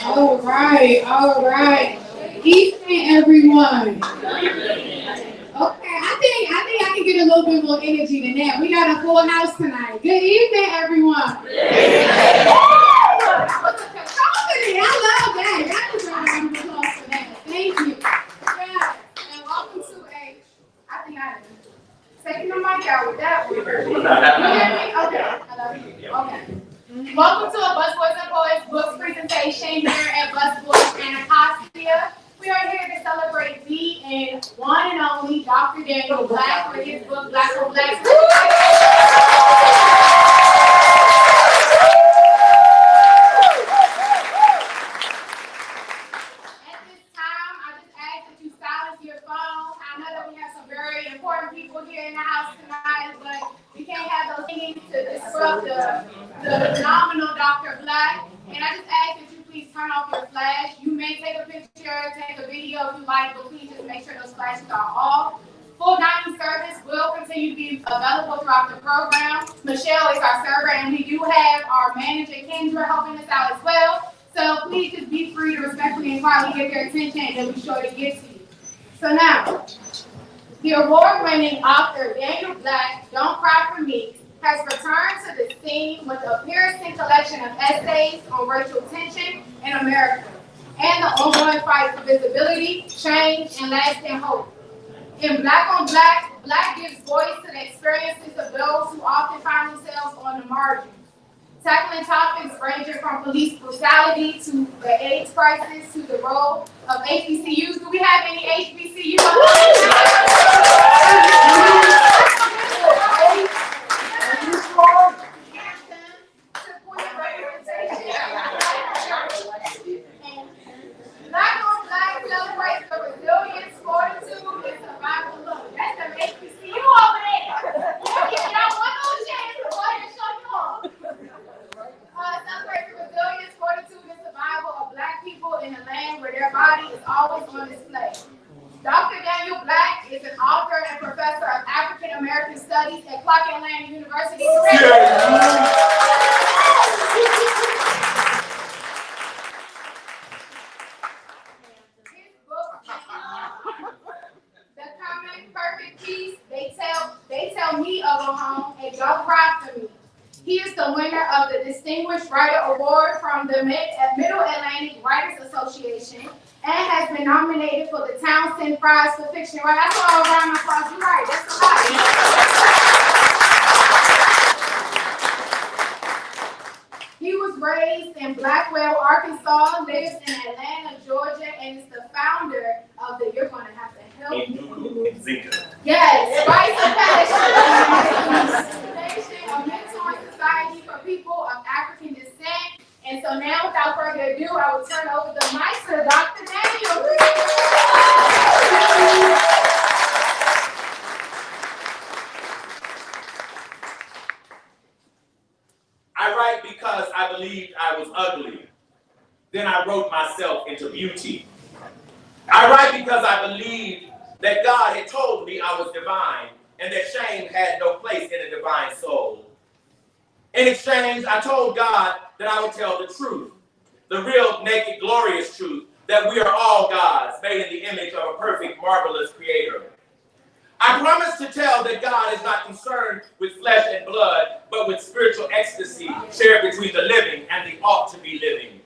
All right, all right. Evening, everyone. Okay, I think I can get a little bit more energy than that. We got a full house tonight. Good evening, everyone. Company, I love that. That is a round of applause for that. Thank you. Yeah, and welcome to I think I taking the mic out with that one. You hear me? Okay, I love you. Okay. Welcome to a Busboys and Poets books presentation here at Busboys and Acosta. We are here to celebrate the and one and only Dr. Daniel Black for his book Black on Black. At this time, I just ask that you silence your phones. I know that we have some very important people here in the house tonight, but we can't have those things to disrupt the phenomenal Dr. Black. And I just ask that you please turn off your flash. You may take a picture, take a video if you like, but please just make sure those flashes are off. Full dining service will continue to be available throughout the program. Michelle is our server, and we do have our manager, Kendra, helping us out as well. So please just be free to respectfully and quietly get their attention, and they'll be sure to get to you. So now, the award-winning author Daniel Black, Don't Cry for Me, has returned to the scene with a piercing collection of essays on racial tension in America and the ongoing fight for visibility, change, and lasting hope. In Black on Black, Black gives voice to the experiences of those who often find themselves on the margins, tackling topics ranging from police brutality to the AIDS crisis to the role of HBCUs. Do we have any HBCUs? Black on Black celebrates the resilience, fortitude, and survival. Look, that's the HBCU over there. Y'all want those chance to go ahead and show you off. Celebrate the resilience, fortitude, and survival of Black people in a land where their body is always on display. Dr. Daniel Black is an author and professor of African American Studies at Clark Atlanta University. His book, The Common Perfect Peace, they tell me of a home and don't cry for me. He is the winner of the Distinguished Writer Award from the Middle Atlantic Writers Association and has been nominated for the Townsend Prize for Fiction. Right? That's all around my applause. You're right. That's a lot. He was raised in Blackwell, Arkansas, lives in Atlanta, Georgia, and is the founder of the You're Gonna Have to Help Me. Yes, Spice of Passion, a mentoring society for people of African descent. And so now, without further ado, I will turn over the mic to Dr. Daniel. I write because I believed I was ugly. Then I wrote myself into beauty. I write because I believed that God had told me I was divine and that shame had no place in a divine soul. In exchange, I told God that I would tell the truth, the real, naked, glorious truth, that we are all gods, made in the image of a perfect, marvelous creator. I promise to tell that God is not concerned with flesh and blood, but with spiritual ecstasy shared between the living and the ought to be living.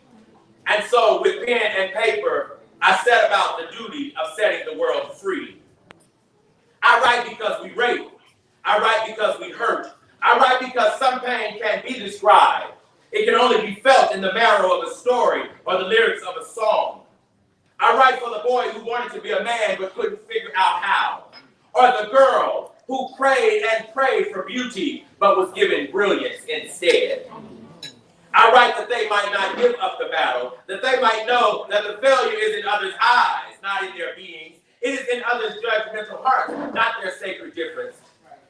And so, with pen and paper, I set about the duty of setting the world free. I write because we rape. I write because we hurt. I write because some pain can't be described. It can only be felt in the marrow of a story or the lyrics of a song. I write for the boy who wanted to be a man but couldn't figure out how. Or the girl who prayed and prayed for beauty but was given brilliance instead. I write that they might not give up the battle, that they might know that the failure is in others' eyes, not in their beings. It is in others' judgmental hearts, not their sacred difference.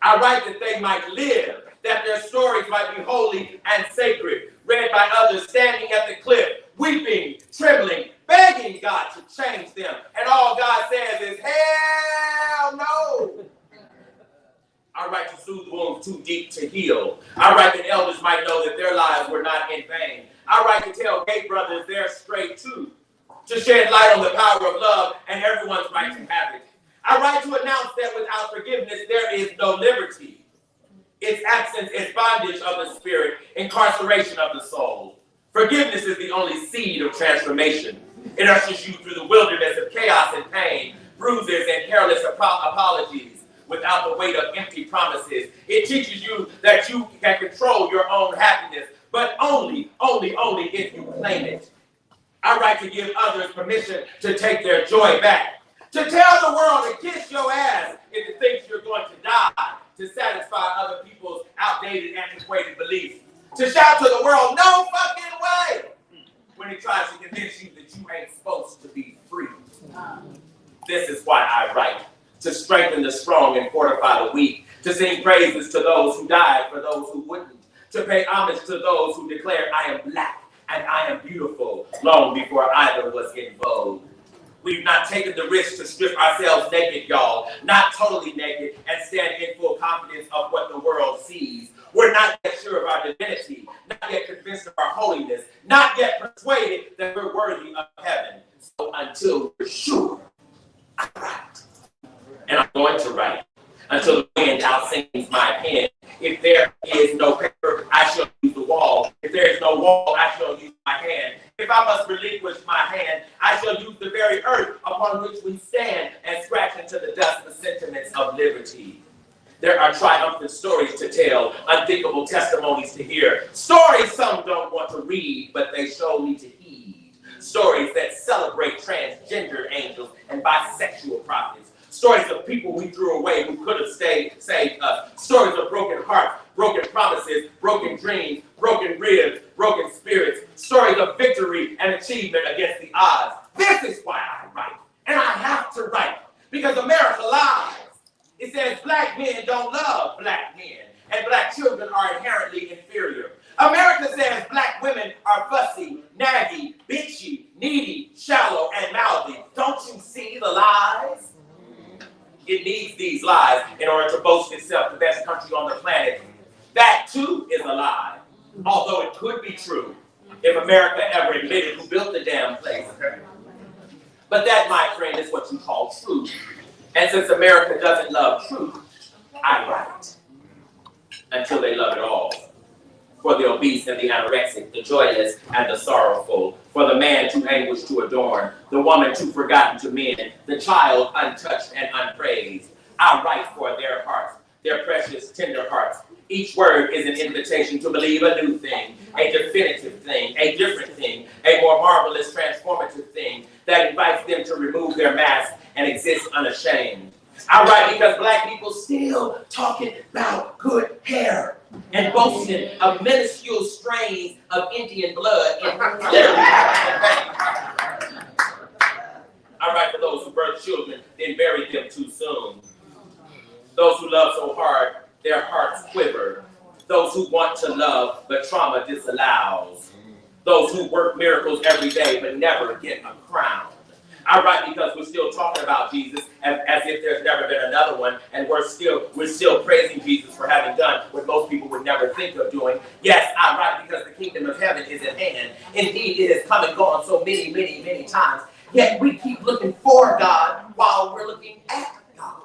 I write that they might live, that their stories might be holy and sacred, read by others standing at the cliff, weeping, trembling, begging God to change them. And all God says is, hell no. I write to soothe wounds too deep to heal. I write that elders might know that their lives were not in vain. I write to tell gay brothers they're straight too, to shed light on the power of love and everyone's right to have it. I write to announce that without forgiveness, there is no liberty. Its absence is bondage of the spirit, incarceration of the soul. Forgiveness is the only seed of transformation. It ushers you through the wilderness of chaos and pain, bruises and careless apologies, without the weight of empty promises. It teaches you that you can control your own happiness, but only if you claim it. I write to give others permission to take their joy back, to tell the world to kiss your ass if it thinks you're going to die, to satisfy other people's outdated, antiquated beliefs, to shout to the world, no fucking way, when it tries to convince you that you ain't supposed to be free. This is why I write, to strengthen the strong and fortify the weak, to sing praises to those who died for those who wouldn't, to pay homage to those who declared I am black and I am beautiful long before either was in vogue. We've not taken the risk to strip ourselves naked, y'all, not totally naked, and stand in full confidence of what the world sees. We're not yet sure of our divinity, not yet convinced of our holiness, not yet persuaded that we're worthy of heaven. So until we're sure, I write. And I'm going to write until the wind outsings my pen. If there is no paper, I shall use the wall. If there is no wall, I shall use my hand. If I must relinquish my hand, I shall use the very earth upon which we stand and scratch into the dust the sentiments of liberty. There are triumphant stories to tell, unthinkable testimonies to hear. Stories some don't want to read, but they sure need to heed. Stories that celebrate transgender angels and bisexual prophets. Stories of people we threw away who could have saved us. Stories of broken hearts, broken promises, broken dreams, broken ribs, broken spirits. Stories of victory and achievement against the odds. This is why I write. And I have to write. Because America lies. It says black men don't love black men. And black children are inherently inferior. America says black women are fussy, naggy, bitchy, needy, shallow, and mouthy. Don't you see the lies? It needs these lies in order to boast itself the best country on the planet. That too is a lie, although it could be true if America ever admitted who built the damn place. But that, my friend, is what you call truth. And since America doesn't love truth, I write until they love it all. For the obese and the anorexic, the joyless and the sorrowful, for the man too anguished to adorn, the woman too forgotten to mend, the child untouched and unpraised. I write for their hearts, their precious, tender hearts. Each word is an invitation to believe a new thing, a definitive thing, a different thing, a more marvelous, transformative thing that invites them to remove their mask and exist unashamed. I write because black people still talking about good hair and boasting of minuscule strains of Indian blood in their I write for those who birth children, then buried them too soon. Those who love so hard, their hearts quiver. Those who want to love, but trauma disallows. Those who work miracles every day, but never get a crown. I write because we're still talking about Jesus as if there's never been another one, and we're still praising Jesus for having done what most people would never think of doing. Yes, I write because the kingdom of heaven is at hand. Indeed, it has come and gone so many, many, many times. Yet we keep looking for God while we're looking at God.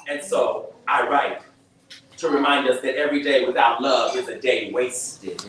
And so I write to remind us that every day without love is a day wasted.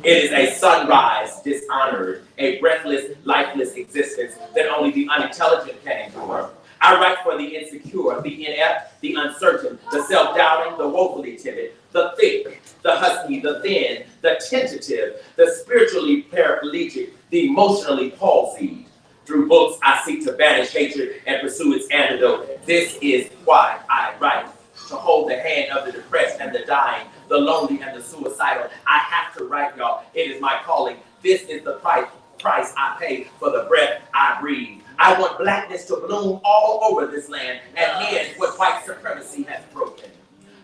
It is a sunrise dishonored, a breathless, lifeless existence that only the unintelligent can endure. I write for the insecure, the inept, the uncertain, the self-doubting, the woefully timid, the thick, the husky, the thin, the tentative, the spiritually paraplegic, the emotionally palsied. Through books, I seek to banish hatred and pursue its antidote. This is why I write. To hold the hand of the depressed and the dying, the lonely and the suicidal. I have to write, y'all. It is my calling. This is the price I pay for the breath I breathe. I want blackness to bloom all over this land and end what white supremacy has broken.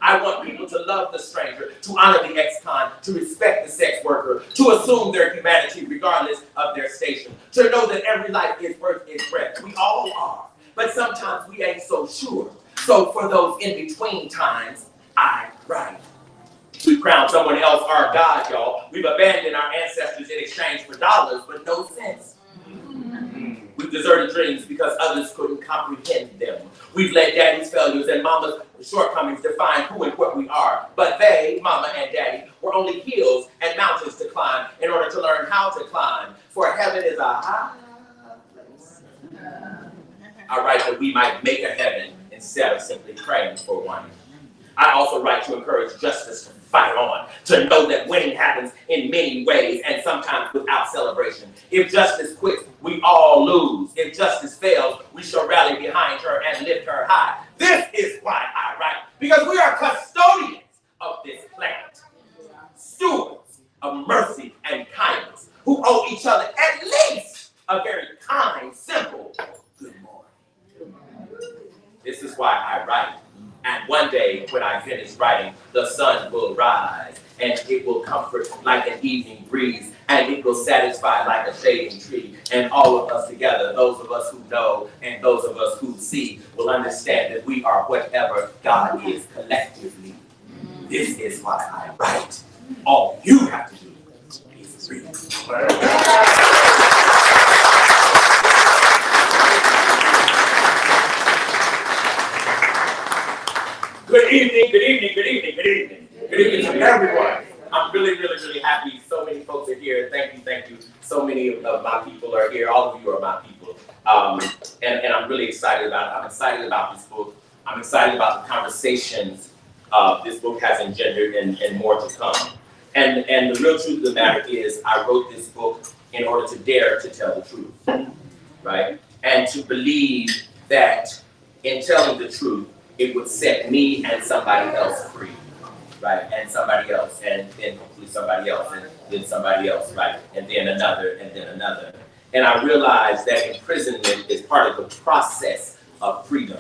I want people to love the stranger, to honor the ex-con, to respect the sex worker, to assume their humanity regardless of their station, to know that every life is worth its breath. We all are, but sometimes we ain't so sure. So for those in-between times, I write. We crown someone else our God, y'all. We've abandoned our ancestors in exchange for dollars, but no sense. We've deserted dreams because others couldn't comprehend them. We've let daddy's failures and mama's shortcomings define who and what we are. But they, mama and daddy, were only hills and mountains to climb in order to learn how to climb. For heaven is a high place. I write that we might make a heaven instead of simply praying for one. I also write to encourage justice to fight on, to know that winning happens in many ways and sometimes without celebration. If justice quits, we all lose. If justice fails, we shall rally behind her and lift her high. This is why I write, because we are custodians of this planet, stewards of mercy and kindness, who owe each other at least a very kind, simple good morning. This is why I write. And one day, when I finish writing, the sun will rise, and it will comfort like an evening breeze, and it will satisfy like a shading tree. And all of us together, those of us who know and those of us who see, will understand that we are whatever God is collectively. This is why I write. All you have to do is read. Good evening, good evening, good evening, good evening. Good evening to everyone. I'm really happy. So many folks are here. Thank you. So many of my people are here. All of you are my people. And I'm really excited about it. I'm excited about this book. I'm excited about the conversations this book has engendered and more to come. And the real truth of the matter is I wrote this book in order to dare to tell the truth, right? And to believe that in telling the truth, it would set me and somebody else free, right? And somebody else, and then hopefully somebody else, and then somebody else, right? And then another, and then another. And I realized that imprisonment is part of the process of freedom.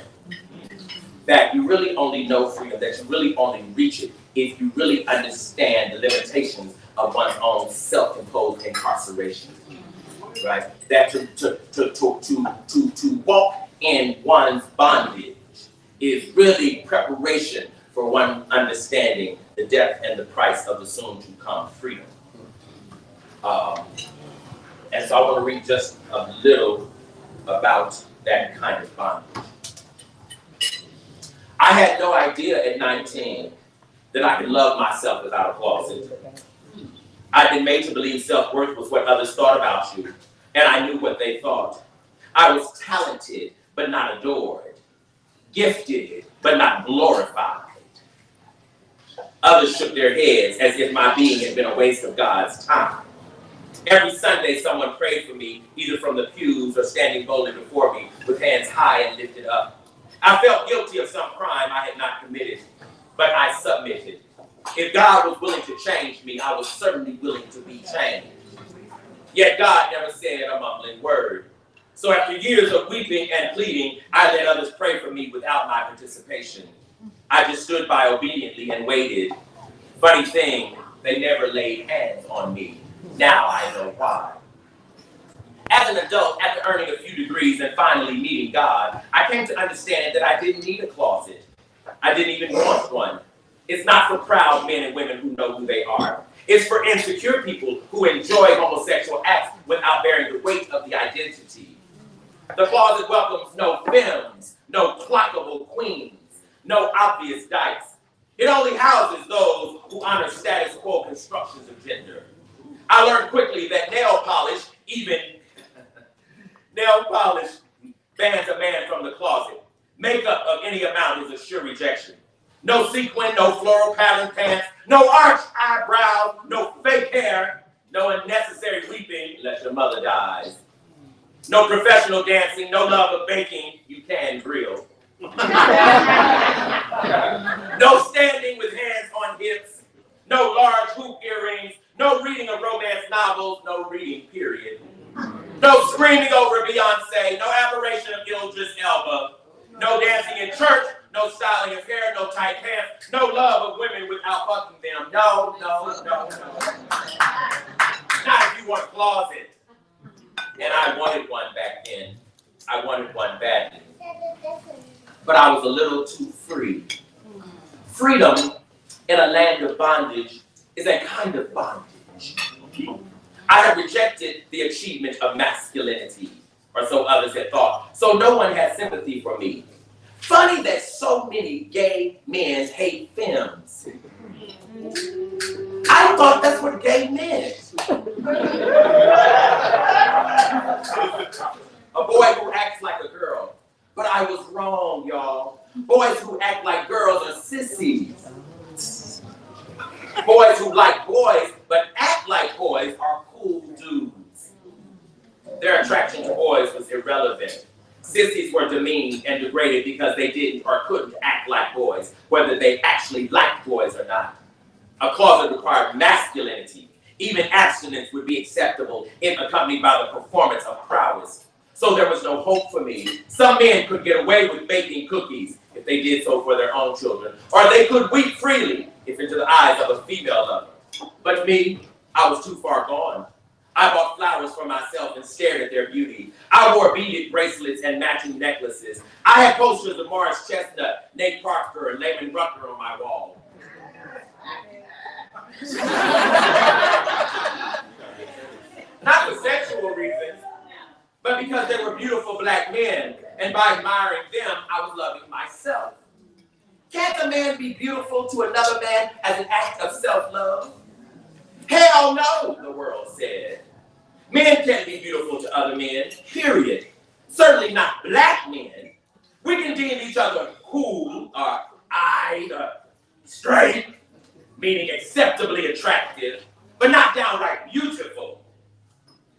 That you really only know freedom, that you really only reach it if you really understand the limitations of one's own self-imposed incarceration, right? That to walk in one's bondage is really preparation for one understanding the depth and the price of the soon-to-come freedom. And so I want to read just a little about that kind of bondage. I had no idea at 19 that I could love myself without a closet. I'd been made to believe self-worth was what others thought about you, and I knew what they thought. I was talented, but not adored. Gifted, but not glorified. Others shook their heads as if my being had been a waste of God's time. Every Sunday, someone prayed for me, either from the pews or standing boldly before me with hands high and lifted up. I felt guilty of some crime I had not committed, but I submitted. If God was willing to change me, I was certainly willing to be changed. Yet God never said a mumbling word. So after years of weeping and pleading, I let others pray for me without my participation. I just stood by obediently and waited. Funny thing, they never laid hands on me. Now I know why. As an adult, after earning a few degrees and finally meeting God, I came to understand that I didn't need a closet. I didn't even want one. It's not for proud men and women who know who they are. It's for insecure people who enjoy homosexual acts without bearing the weight of the identity. The closet welcomes no femmes, no clockable queens, no obvious dice. It only houses those who honor status quo constructions of gender. I learned quickly that nail polish, even nail polish, bans a man from the closet. Makeup of any amount is a sure rejection. No sequin, no floral pattern pants, no arched eyebrows, no fake hair, no unnecessary weeping unless your mother dies. No professional dancing, no love of baking, you can grill. No standing with hands on hips, no large hoop earrings, no reading of romance novels, no reading, period. No screaming over Beyonce, no admiration of Idris Elba, no dancing in church, no styling of hair, no tight pants, no love of women without fucking them. No. Not if you want a closet. And I wanted one back then. I wanted one badly. But I was a little too free. Freedom in a land of bondage is a kind of bondage. I have rejected the achievement of masculinity, or so others had thought, so no one had sympathy for me. Funny that so many gay men hate femmes. I thought that's what gay meant. A boy who acts like a girl. But I was wrong, y'all. Boys who act like girls are sissies. Boys who like boys but act like boys are cool dudes. Their attraction to boys was irrelevant. Sissies were demeaned and degraded because they didn't or couldn't act like boys, whether they actually liked boys or not. A closet required masculinity. Even abstinence would be acceptable if accompanied by the performance of prowess. So there was no hope for me. Some men could get away with baking cookies if they did so for their own children, or they could weep freely if into the eyes of a female lover. But me, I was too far gone. I bought flowers for myself and stared at their beauty. I wore beaded bracelets and matching necklaces. I had posters of Morris Chestnut, Nate Parker, and Layman Rucker on my wall. Not for sexual reasons, but because they were beautiful black men, and by admiring them, I was loving myself. Can't a man be beautiful to another man as an act of self-love? Hell no, the world said. Men can't be beautiful to other men, period. Certainly not black men. We can deem each other cool, or eyed, or straight, meaning acceptably attractive, but not downright beautiful.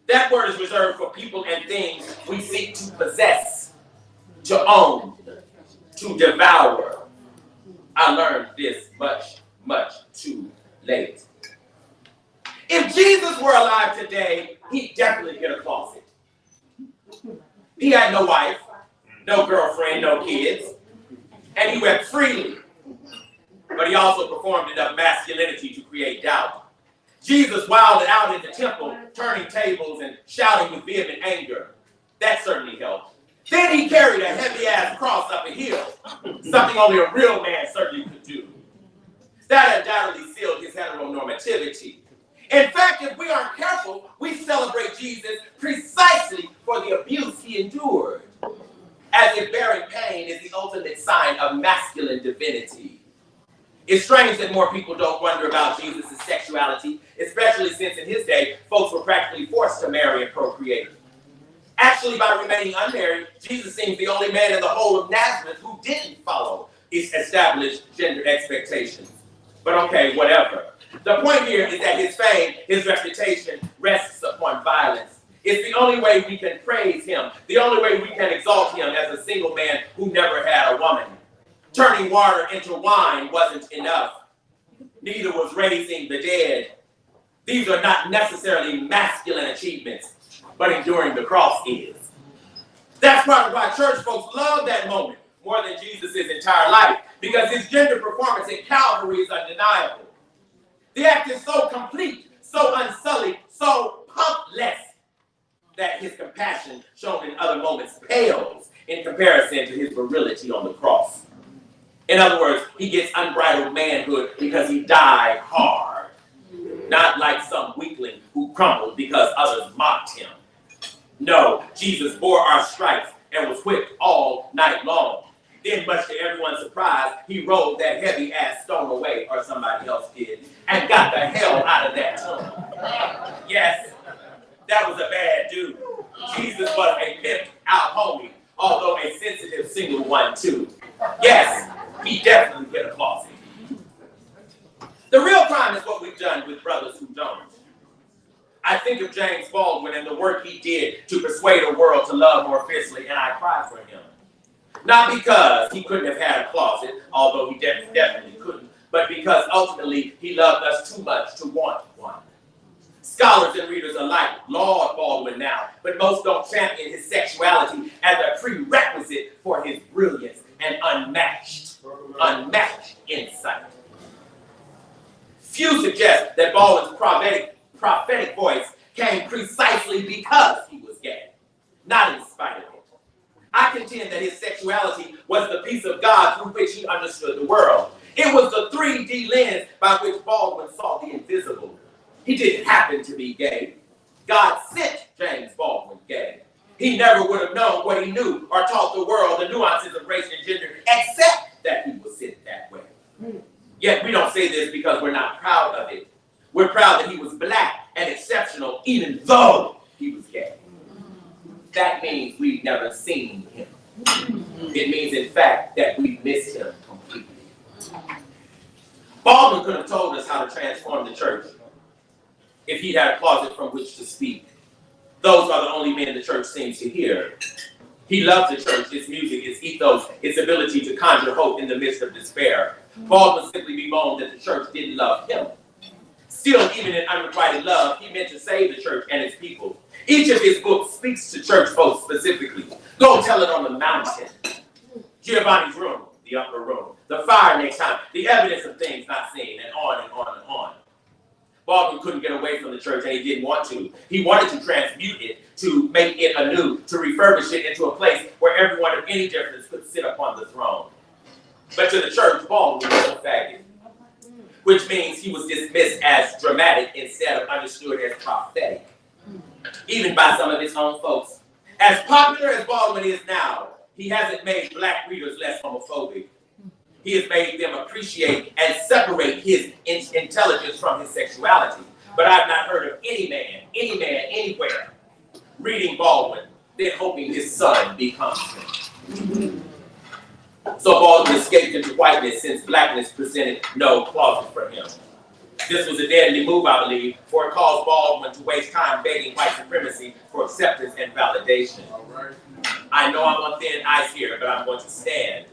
That word is reserved for people and things we seek to possess, to own, to devour. I learned this much, much too late. If Jesus were alive today, he'd definitely get a closet. He had no wife, no girlfriend, no kids, and he wept freely. But he also performed enough masculinity to create doubt. Jesus wilded out in the temple, turning tables and shouting with vehement anger. That certainly helped. Then he carried a heavy-ass cross up a hill, something only a real man certainly could do. That undoubtedly sealed his heteronormativity. In fact, if we aren't careful, we celebrate Jesus precisely for the abuse he endured, as if bearing pain is the ultimate sign of masculine divinity. It's strange that more people don't wonder about Jesus' sexuality, especially since in his day, folks were practically forced to marry and procreate. Actually, by remaining unmarried, Jesus seems the only man in the whole of Nazareth who didn't follow his established gender expectations. But okay, whatever. The point here is that his fame, his reputation, rests upon violence. It's the only way we can praise him, the only way we can exalt him as a single man who never had a woman. Turning water into wine wasn't enough. Neither was raising the dead. These are not necessarily masculine achievements, but enduring the cross is. That's probably why church folks love that moment more than Jesus' entire life, because his gender performance at Calvary is undeniable. The act is so complete, so unsullied, so pumpless, that his compassion shown in other moments pales in comparison to his virility on the cross. In other words, he gets unbridled manhood because he died hard, not like some weakling who crumbled because others mocked him. No, Jesus bore our stripes and was whipped all night long. Then, much to everyone's surprise, he rolled that heavy-ass stone away, or somebody else did, and got the hell out of that tomb. Yes, that was a bad dude. Jesus was a pimped out homie, although a sensitive single one too. Yes, he definitely hit a closet. The real crime is what we've done with brothers who don't. I think of James Baldwin and the work he did to persuade a world to love more fiercely, and I cry for him. Not because he couldn't have had a closet, although he definitely couldn't, but because ultimately he loved us too much to want one. Scholars and readers alike laud Baldwin now, but most don't champion his sexuality as a prerequisite for his brilliance and unmatched insight. Few suggest that Baldwin's prophetic voice came precisely because he was gay, not in spite of it. I contend that his sexuality was the piece of God through which he understood the world. It was the 3D lens by which Baldwin saw the invisible. He didn't happen to be gay. God sent James Baldwin gay. He never would have known what he knew or taught the world the nuances of race and gender, except that he was sent that way. Yet we don't say this because we're not proud of it. We're proud that he was black and exceptional, even though he was gay. That means we've never seen him. It means, in fact, that we missed him completely. Baldwin could have told us how to transform the church if he had a closet from which to speak. Those are the only men the church seems to hear. He loved the church, its music, its ethos, its ability to conjure hope in the midst of despair. Baldwin simply bemoaned that the church didn't love him. Still, even in unrequited love, he meant to save the church and its people. Each of his books speaks to church folks specifically. Go Tell It on the Mountain, Giovanni's Room, the Upper Room, The Fire Next Time, The Evidence of Things Not Seen, and on and on and on. Baldwin couldn't get away from the church, and he didn't want to. He wanted to transmute it, to make it anew, to refurbish it into a place where everyone of any difference could sit upon the throne. But to the church, Baldwin was a faggot, which means he was dismissed as dramatic instead of understood as prophetic, even by some of his own folks. As popular as Baldwin is now, he hasn't made black readers less homophobic. He has made them appreciate and separate his intelligence from his sexuality. But I've not heard of any man, anywhere, reading Baldwin, then hoping his son becomes him. So Baldwin escaped into whiteness since blackness presented no closet for him. This was a deadly move, I believe, for it caused Baldwin to waste time begging white supremacy for acceptance and validation. I know I'm on thin ice here, but I'm going to stand.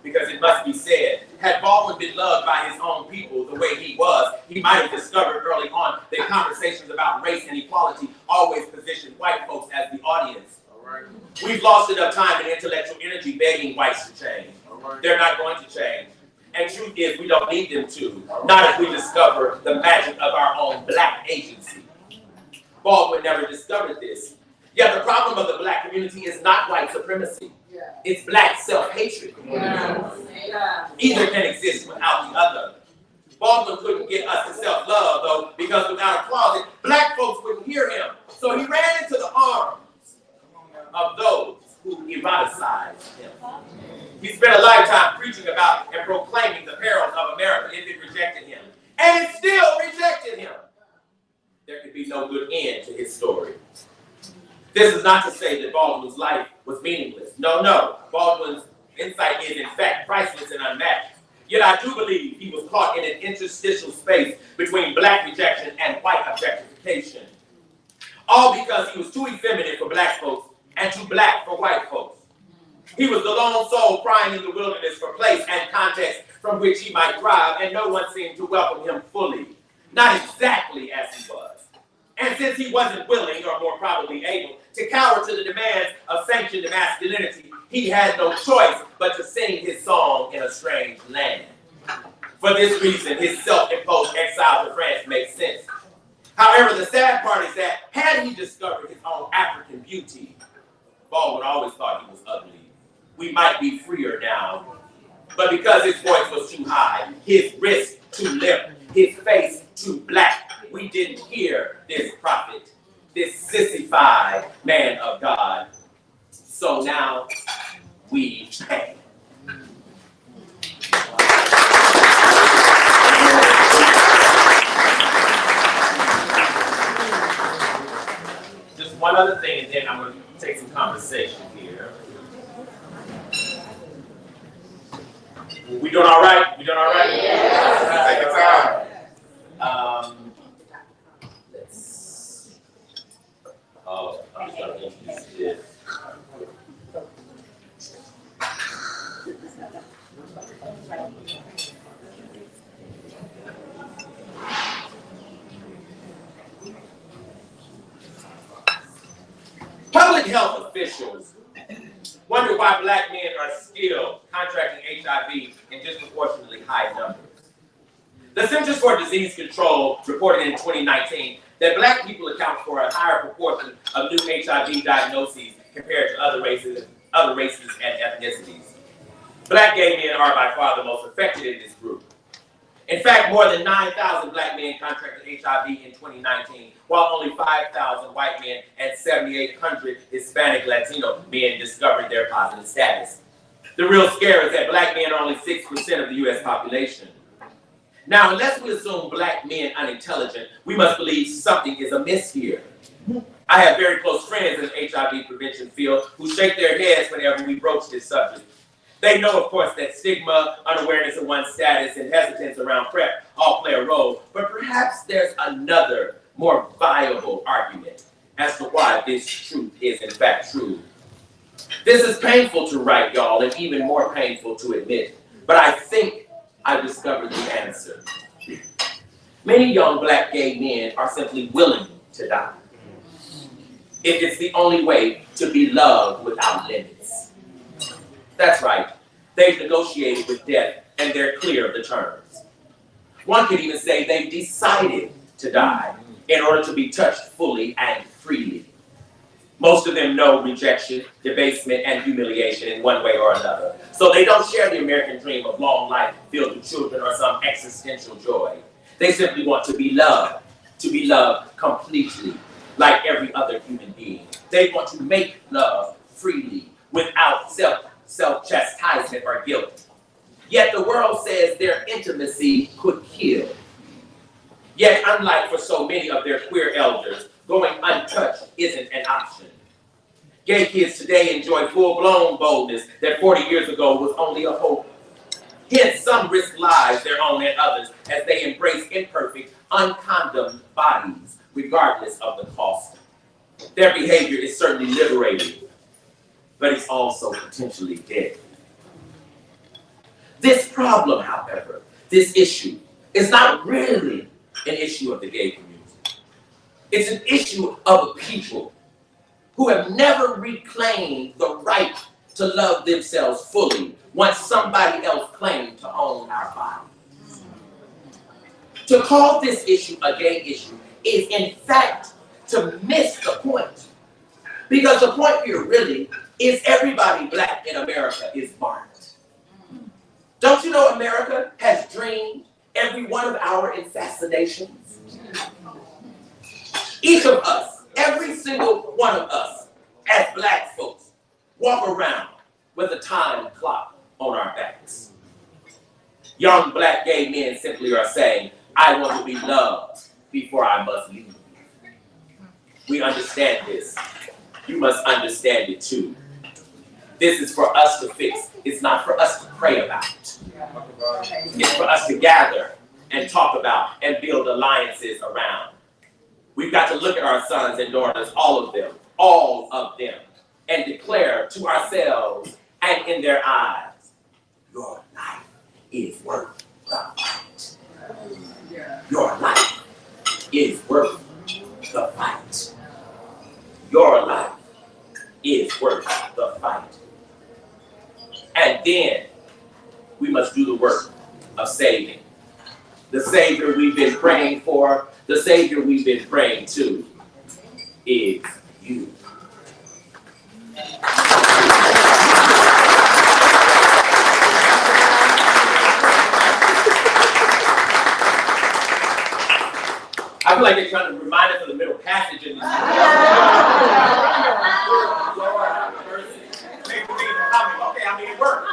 Because it must be said, had Baldwin been loved by his own people the way he was, he might have discovered early on that conversations about race and equality always positioned white folks as the audience. We've lost enough time and intellectual energy begging whites to change. They're not going to change. And truth is, we don't need them to, not if we discover the magic of our own black agency. Baldwin never discovered this. Yet the problem of the black community is not white supremacy. It's black self-hatred. Either can exist without the other. Baldwin couldn't get us to self-love, though, because without a closet, black folks wouldn't hear him. So he ran into the arms of those who eroticized him. He spent a lifetime preaching about and proclaiming the perils of America if it rejected him. And it still rejected him. There could be no good end to his story. This is not to say that Baldwin's life was meaningless. No. Baldwin's insight is, in fact, priceless and unmatched. Yet I do believe he was caught in an interstitial space between black rejection and white objectification. All because he was too effeminate for black folks and too black for white folks. He was the lone soul crying in the wilderness for place and context from which he might thrive, and no one seemed to welcome him fully. Not exactly as he was. And since he wasn't willing, or more probably able, to cower to the demands of sanctioned masculinity, he had no choice but to sing his song in a strange land. For this reason, his self-imposed exile to France makes sense. However, the sad part is that had he discovered his own African beauty, Baldwin always thought he was ugly. We might be freer now. But because his voice was too high, his wrist too limp, his face too black, we didn't hear this prophet, this sissified man of God. So now we pay. Just one other thing, and then I'm going to take some conversation here. We doing all right? We doing all right? Yeah. Take your time. I'm just going to introduce this. Public health officials wonder why black men are still contracting HIV in disproportionately high numbers. The Centers for Disease Control reported in 2019 that black people account for a higher proportion of new HIV diagnoses compared to other races and ethnicities. Black gay men are by far the most affected in this group. In fact, more than 9,000 black men contracted HIV in 2019, while only 5,000 white men and 7,800 Hispanic Latino men discovered their positive status. The real scare is that black men are only 6% of the U.S. population. Now, unless we assume black men unintelligent, we must believe something is amiss here. I have very close friends in the HIV prevention field who shake their heads whenever we broach this subject. They know, of course, that stigma, unawareness of one's status, and hesitance around PrEP all play a role, but perhaps there's another, more viable argument as to why this truth is in fact true. This is painful to write, y'all, and even more painful to admit, but I think I discovered the answer. Many young black gay men are simply willing to die, if it's the only way to be loved without limits. That's right. They've negotiated with death, and they're clear of the terms. One could even say they've decided to die in order to be touched fully and freely. Most of them know rejection, debasement, and humiliation in one way or another. So they don't share the American dream of long life filled with children or some existential joy. They simply want to be loved completely, like every other human being. They want to make love freely, without self-chastisement or guilt. Yet the world says their intimacy could kill. Yet, unlike for so many of their queer elders, going untouched isn't an option. Gay kids today enjoy full-blown boldness that 40 years ago was only a hope. Hence, some risk lives, their own and others, as they embrace imperfect, uncondomed bodies, regardless of the cost. Their behavior is certainly liberating, but it's also potentially deadly. This problem, however, this issue, is not really an issue of the gay community. It's an issue of a people who have never reclaimed the right to love themselves fully once somebody else claimed to own our body. To call this issue a gay issue is in fact to miss the point. Because the point here really is everybody black in America is marked. Don't you know America has dreamed every one of our assassinations? Each of us, every single one of us, as black folks, walk around with a time clock on our backs. Young black gay men simply are saying, I want to be loved before I must leave. We understand this. You must understand it too. This is for us to fix. It's not for us to pray about. It's for us to gather and talk about and build alliances around. We've got to look at our sons and daughters, all of them, and declare to ourselves and in their eyes, your life is worth the fight. Your life is worth the fight. Your life is worth the fight. And then we must do the work of saving. The Savior we've been praying for, the Savior we've been praying to is you. I feel like they're trying to remind us of the middle passage in this. Lord have mercy. Okay, I mean, it worked.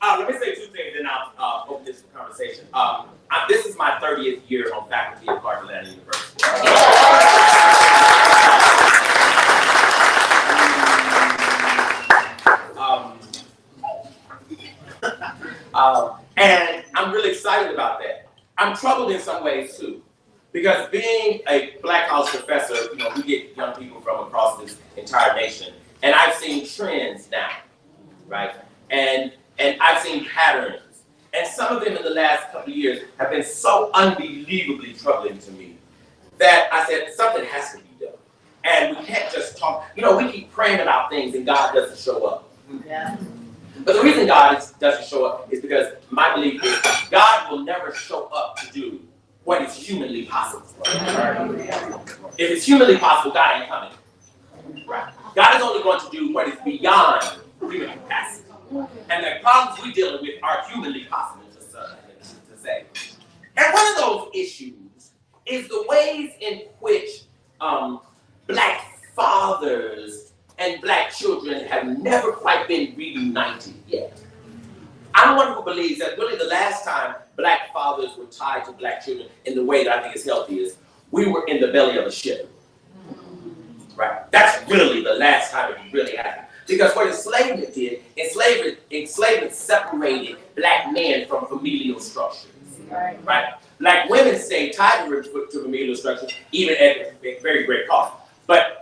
Let me say two things, and I'll open this conversation. This is my 30th year on faculty at Clark Atlanta University. And I'm really excited about that. I'm troubled in some ways too, because being a Black College professor, we get young people from across this entire nation, and I've seen trends now, right? And I've seen patterns, and some of them in the last couple of years have been so unbelievably troubling to me that I said something has to be done, and we can't just talk. We keep praying about things and God doesn't show up. Yeah. But the reason God doesn't show up is because my belief is God will never show up to do what is humanly possible. If it's humanly possible, God ain't coming. Right? God is only going to do what is beyond human capacity. And the problems we're dealing with are humanly possible to say. And one of those issues is the ways in which black fathers and black children have never quite been reunited yet. I'm one who believes that really the last time black fathers were tied to black children in the way that I think is healthy is we were in the belly of a ship. Right? That's really the last time it really happened. Because what enslavement did, enslavement separated black men from familial structures. Right? Black women stayed tied to familial structures, even at very great cost. But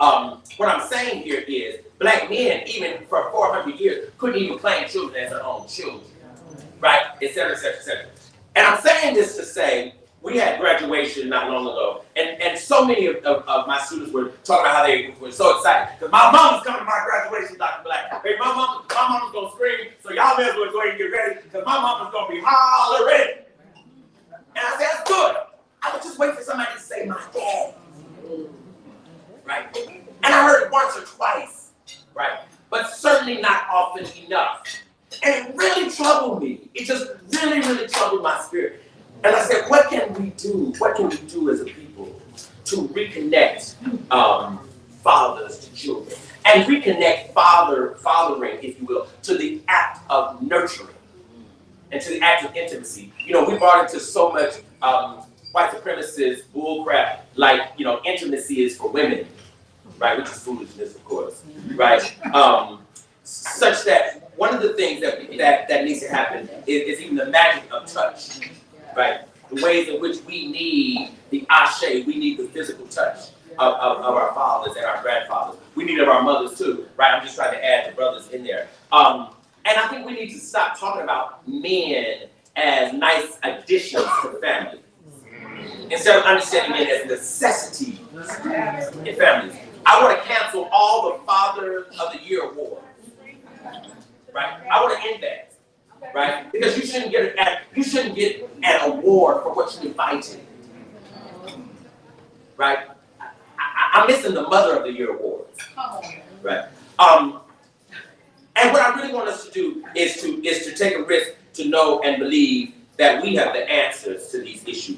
what I'm saying here is, black men, even for 400 years, couldn't even claim children as their own children. Right? Et cetera, et cetera, et cetera. And I'm saying this to say, we had graduation not long ago, and so many of my students were talking about how they were so excited. Because my mom's coming to my graduation, Dr. Black. Hey, my mama's going to scream, so y'all may as well go ahead and get ready, because my mama's going to be hollering. And I said, that's good. I would just wait for somebody to say, my dad. Right? And I heard it once or twice. Right? But certainly not often enough. And it really troubled me. It just really, really troubled my spirit. And I said, what can we do? What can we do as a people to reconnect fathers to children? And reconnect fathering, if you will, to the act of nurturing and to the act of intimacy. You know, we brought into so much white supremacist bullcrap, like, you know, intimacy is for women, right? Which is foolishness, of course, right? Such that one of the things that needs to happen is even the magic of touch, right? The ways in which we need the ashe, we need the physical touch of our fathers and our grandfathers. We need of our mothers too, right? I'm just trying to add the brothers in there. And I think we need to stop talking about men as nice additions to the family, instead of understanding men as necessities in families. I want to cancel all the Father of the Year awards, right? I want to end that, right? Because you shouldn't get an award for what you invited, right? I'm missing the Mother of the Year awards, right? And what I really want us to do is to take a risk to know and believe that we have the answers to these issues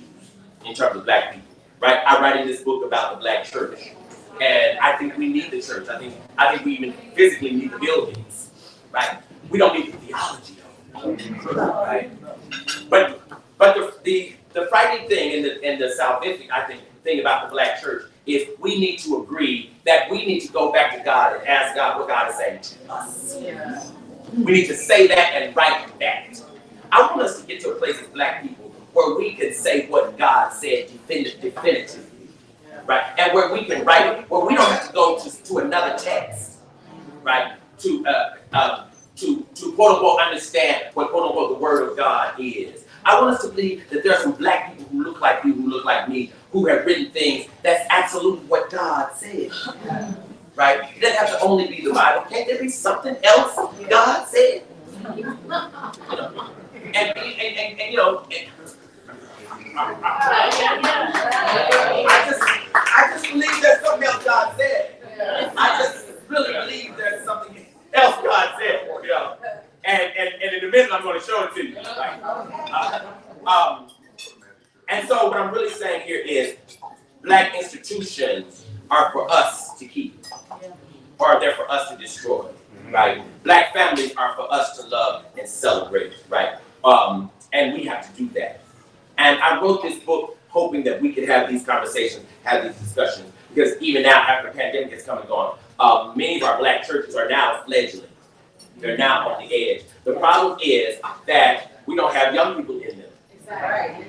in terms of black people, right? I write in this book about the black church, and I think we need the church. I think we even physically need the buildings, right? We don't need the theology, though, right? But the frightening thing and the salvific, I think, thing about the black church is we need to agree that we need to go back to God and ask God what God is saying to us. Yeah. We need to say that and write that. I want us to get to a place as black people where we can say what God said definitively, right? And where we can write it, where we don't have to go to another text, right? To quote unquote understand what quote unquote the word of God is. I want us to believe that there are some black people who look like you, who look like me, who have written things that's absolutely what God said, right? It doesn't have to only be the Bible. Can't there be something else God said? And you know, I just believe there's something else God said. I just really believe there's something else God said, you know. And in a minute I'm going to show it to you. And so what I'm really saying here is black institutions are for us to keep, or they're for us to destroy, right? Black families are for us to love and celebrate, right? And we have to do that. And I wrote this book hoping that we could have these conversations, have these discussions, because even now, after the pandemic has come and gone, many of our black churches are now fledgling. They're now on the edge. The problem is that we don't have young people in them. Exactly.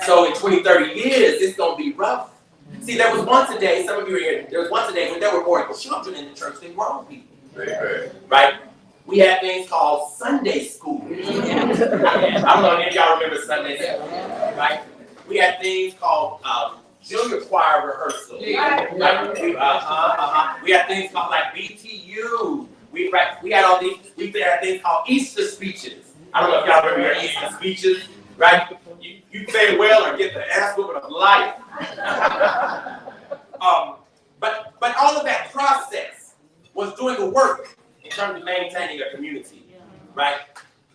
So in 20, 30 years, it's going to be rough. See, there was once a day, some of you are here, there was once a day when there were more children in the church than grown people. Right? We had things called Sunday school. I don't know if any of y'all remember Sunday school, right? We had things called junior choir rehearsal. Right? We had things called like BTU. We had all these, we had things called Easter speeches. I don't know if y'all remember your Easter speeches, right? You say it well or get the ass whooping of life. But all of that process was doing the work terms of maintaining a community, right?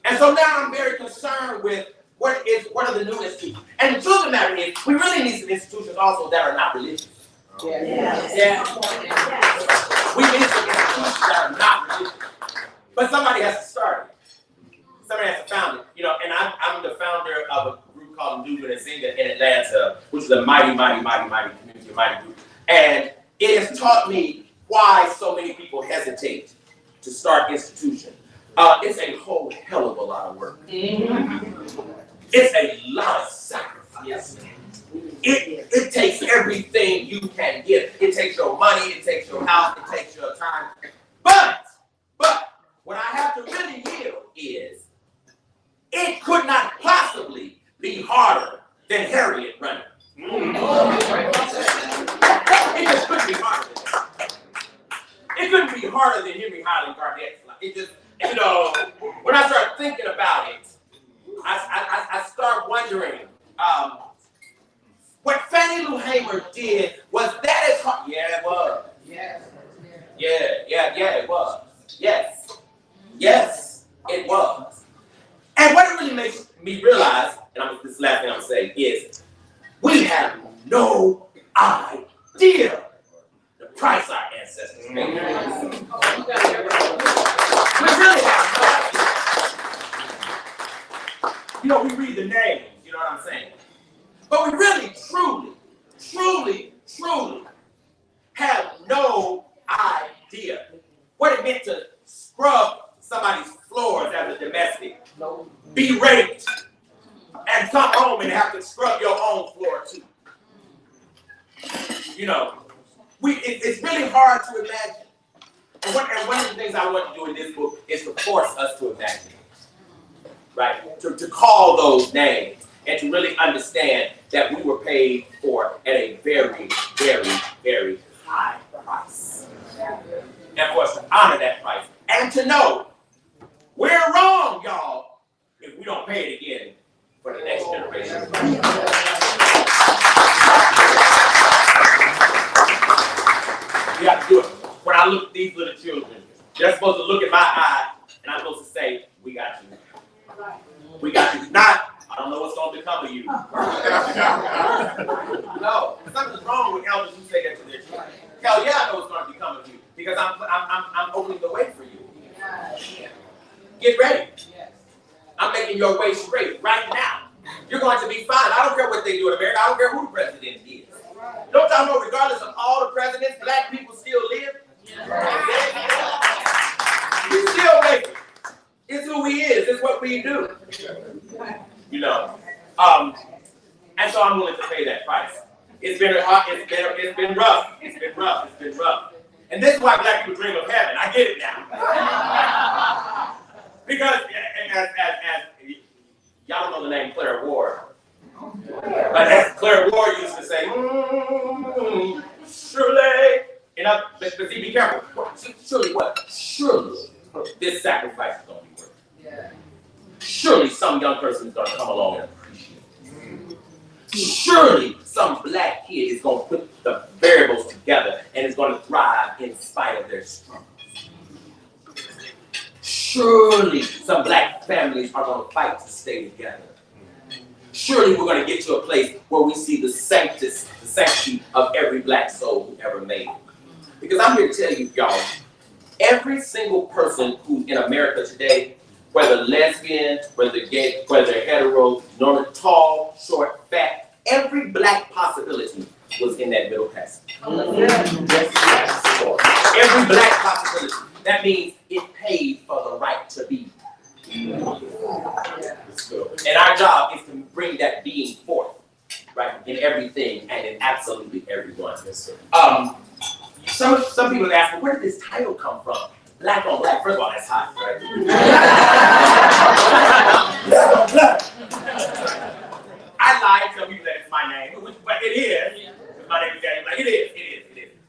And so now I'm very concerned with what are the new institutions. And the truth of the matter is, we really need some institutions also that are not religious. Yeah. We need some institutions that are not religious. But somebody has to start it. Somebody has to found it. You know, and I'm the founder of a group called Novelist in Atlanta, which is a mighty community, a mighty group. And it has taught me why so many people hesitate to start institutions. It's a whole hell of a lot of work. It's a lot of sacrifice. It takes everything you can give. It takes your money, it takes your house, it takes your time. But what I have to really yield is, it could not possibly be harder than Harriet running. It just couldn't be harder than that. It couldn't be harder than Henry Highland Garnett's life. It just, you know, when I start thinking about it, I start wondering, what Fannie Lou Hamer did, was that as hard? Yeah, it was. Yes. Yeah, it was. Yes, it was. And what it really makes me realize, and this last thing I'm going to say is, we have no idea the price our ancestors paid. We really have no idea. You know, we read the names, you know what I'm saying? But we really, truly have no idea what it meant to scrub somebody's floors as a domestic, be raped, and come home and have to scrub your own floor too. You know, it's really hard to imagine. And one of the things I want to do in this book is to force us to imagine, right? To call those names and to really understand that we were paid for at a very high price. And for us to honor that price and to know we're wrong, y'all, if we don't pay it again for the next generation. We have to do it. When I look at these little children, they're supposed to look in my eye, and I'm supposed to say, we got you. We got you. Not, I don't know what's going to become of you. No, something's wrong with elders who say that to their children. Hell yeah, I know what's going to become of you, because I'm opening the way for you. Get ready. I'm making your way straight right now. You're going to be fine. I don't care what they do in America. I don't care who the president is. Don't y'all know, regardless of all the presidents, black people still live? We still make it. It's who we is. It's what we do. You know. And so I'm willing to pay that price. It's been rough. It's been rough. And this is why black people dream of heaven. I get it now. Because as y'all don't know the name Claire Ward. But as Claire Ward used to say, surely, you know, but see, be careful. Surely what? Surely this sacrifice is going to be worth it. Surely some young person is going to come along and appreciate it. Surely some black kid is going to put the variables together and is going to thrive in spite of their struggles. Surely some black families are going to fight to stay together. Surely we're going to get to a place where we see the sanctity of every black soul who ever made it. Because I'm here to tell you, y'all, every single person who's in America today, whether lesbian, whether gay, whether hetero, normal, tall, short, fat, every black possibility was in that middle passage. Every black possibility. That means it paid for the right to be. And our job is to bring that being forth, right, in everything and in absolutely everyone. Some people ask, well, where did this title come from? Black on black. First of all, that's hot, right? Black on black. I lied to tell people that it's my name, but it is. My name is Daddy. Like, it is.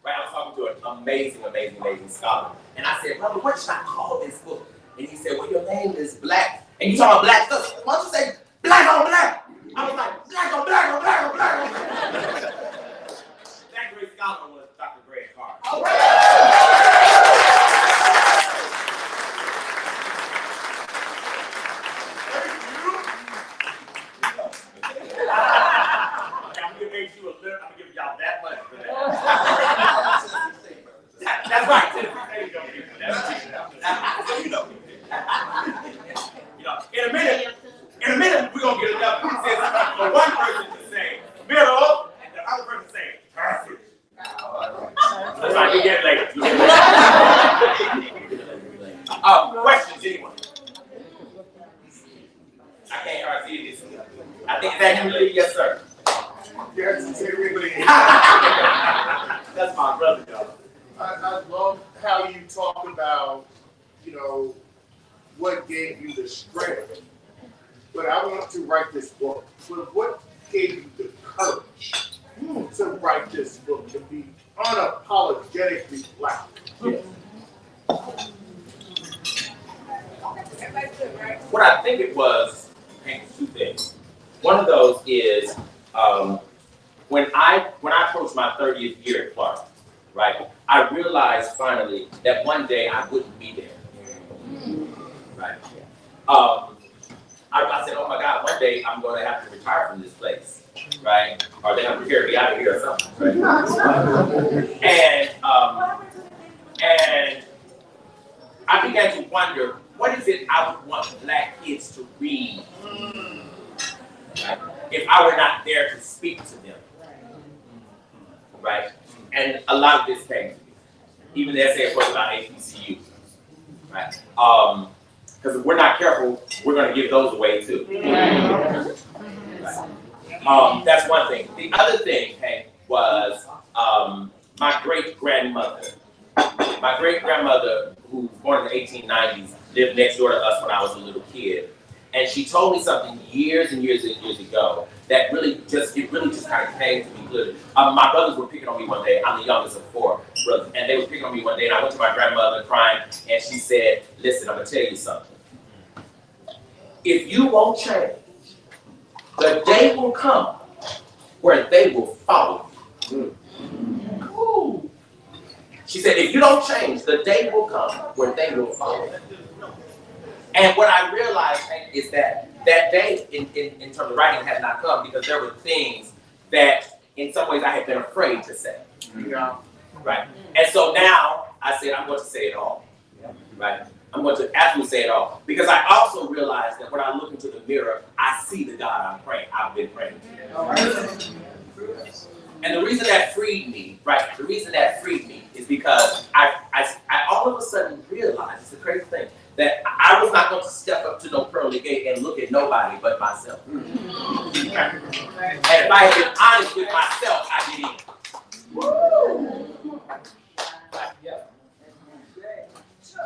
Right? I was talking to an amazing scholar. And I said, brother, what should I call this book? And he said, well, your name is Black. And you talk about black stuff. Why don't you say black on black? I was like, black on black on black on black on black. That great scholar was Dr. Greg Carter. we get it later. Questions, anyone? I can't hardly see this. I think that you believe, yes, sir. Yes, really. That's my brother, y'all. I love how you talk about, what gave you the strength. But I want to write this book. But what gave you the courage to write this book, to be unapologetically black? Yes. What I think it was, two things. One of those is when I approached my 30th year at Clark, right? I realized finally that one day I wouldn't be there, right? I said, oh my God, one day I'm going to have to retire from this place, right? Or they're going to carry me out of here or something, right? And I began to wonder, what is it I would want black kids to read, right, if I were not there to speak to them, right? And a lot of this came to me. Even the essay was about HBCU, right? Because if we're not careful, we're going to give those away too. Right? That's one thing. The other thing, Hank, was my great-grandmother. My great-grandmother, who was born in the 1890s, lived next door to us when I was a little kid. And she told me something years and years and years ago that really just kind of came to me clearly. My brothers were picking on me one day. I'm the youngest of 4 brothers. And they were picking on me one day, and I went to my grandmother crying, and she said, listen, I'm going to tell you something. If you won't change, the day will come where they will follow you. Ooh. She said, if you don't change, the day will come where they will follow you. And what I realized is that day, in terms of writing, had not come because there were things that, in some ways, I had been afraid to say. Yeah. Right? And so now, I said, I'm going to say it all. Right? I'm going to absolutely say it all. Because I also realized that when I look into the mirror, I see the God I've been praying to. And the reason that freed me, right, is because I all of a sudden realized, it's a crazy thing, that I was not going to step up to no pearly gate and look at nobody but myself. And if I had been honest with myself, I'd get in. Right.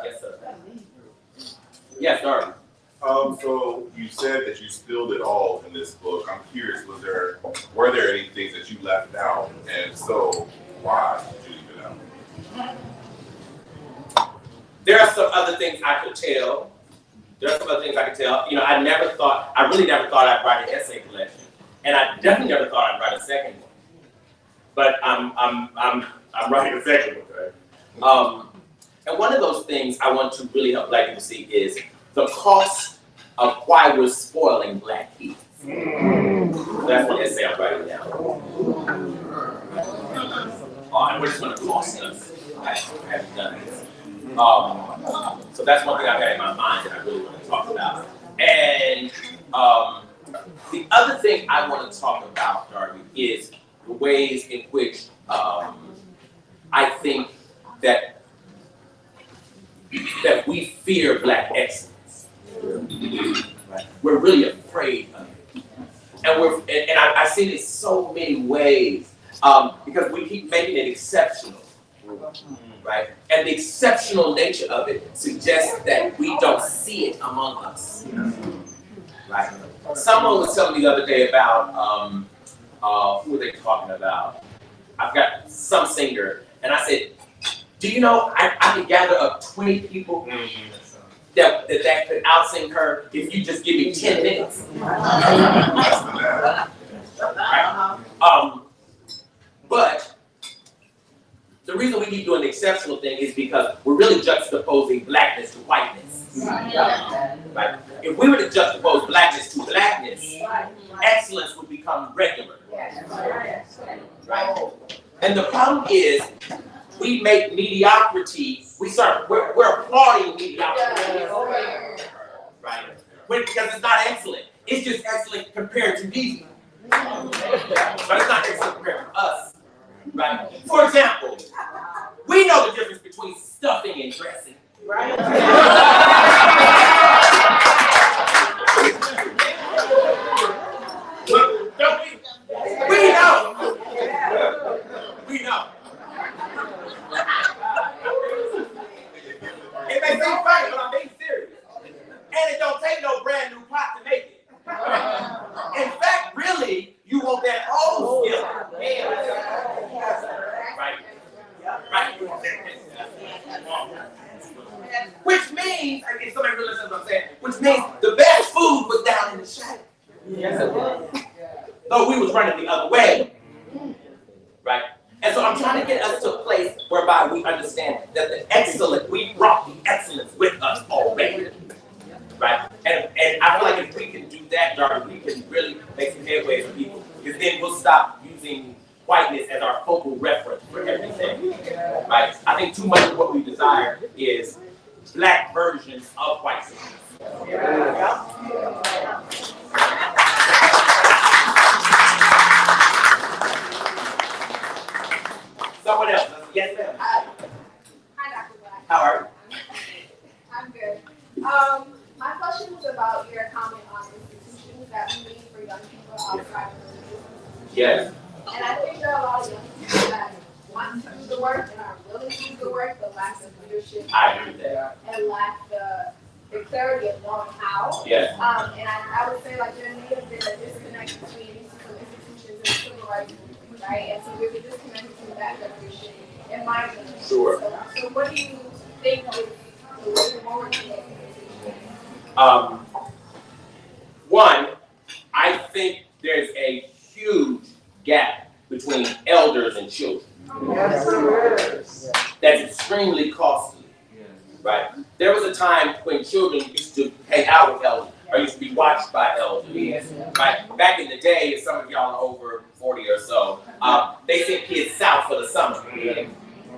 Yes, sir. Yes, Darby. So you said that you spilled it all in this book. I'm curious, were there any things that you left out? And so, why did you leave it out? There are some other things I could tell. I really never thought I'd write an essay collection. And I definitely never thought I'd write a second one. But I'm writing a second one, right? And one of those things I want to really help black people see is the cost of why we're spoiling black kids. That's one essay I'm writing now. And what it's going to cost us. I haven't done this. So that's one thing I've got in my mind that I really want to talk about. And the other thing I want to talk about, Darby, is the ways in which I think that we fear black excellence. Right? We're really afraid of it. And I see this so many ways because we keep making it exceptional. Right? And the exceptional nature of it suggests that we don't see it among us. Right? Someone was telling me the other day about, who were they talking about? I've got some singer, and I said, do you know, I could gather up 20 people that could outsing her if you just give me 10 minutes. Right? But the reason we keep doing the exceptional thing is because we're really juxtaposing blackness to whiteness. Right? If we were to juxtapose blackness to blackness, excellence would become regular. Right? And the problem is, we make mediocrity, we're applauding mediocrity. Right? Because it's not excellent. It's just excellent compared to these. But it's not excellent compared to us. Right? For example, We know the difference between stuffing and dressing. Right. Don't we? We know. We know. It may seem funny, but I'm being serious. And it don't take no brand new pot to make it. In fact, really, you want that old skill. Right. Right. Which means, I guess somebody really listens to what I'm saying, which means the best food was down in the shadow. Yes, it was. Though we was running the other way. Right? And so I'm trying to get us to a place whereby we understand that the excellence, we brought the excellence with us already. Right? And I feel like if we can do that, Darby, we can really make some headway for people. Because then we'll stop using whiteness as our focal reference for everything. Right? I think too much of what we desire is black versions of white supremacy. Someone else. Yes, ma'am. Hi, Dr. Black. How are you? I'm good. My question was about your comment on institutions that we need for young people outside of religion. Yes. And I think there are a lot of young people that want to do the work and are willing to do the work, but lack the leadership. I agree with that. And lack the clarity of knowing how. Yes. And I would say like there may have been a disconnect between some institutions and civil rights movement, right? And so there's a disconnect between that generation and my generation. Sure. So what do you think is the way forward to that? One, I think there's a huge gap between elders and children. Yes. That's extremely costly, right? There was a time when children used to hang out with elders, or used to be watched by elders, right? Back in the day, if some of y'all are over 40 or so, they sent kids south for the summer,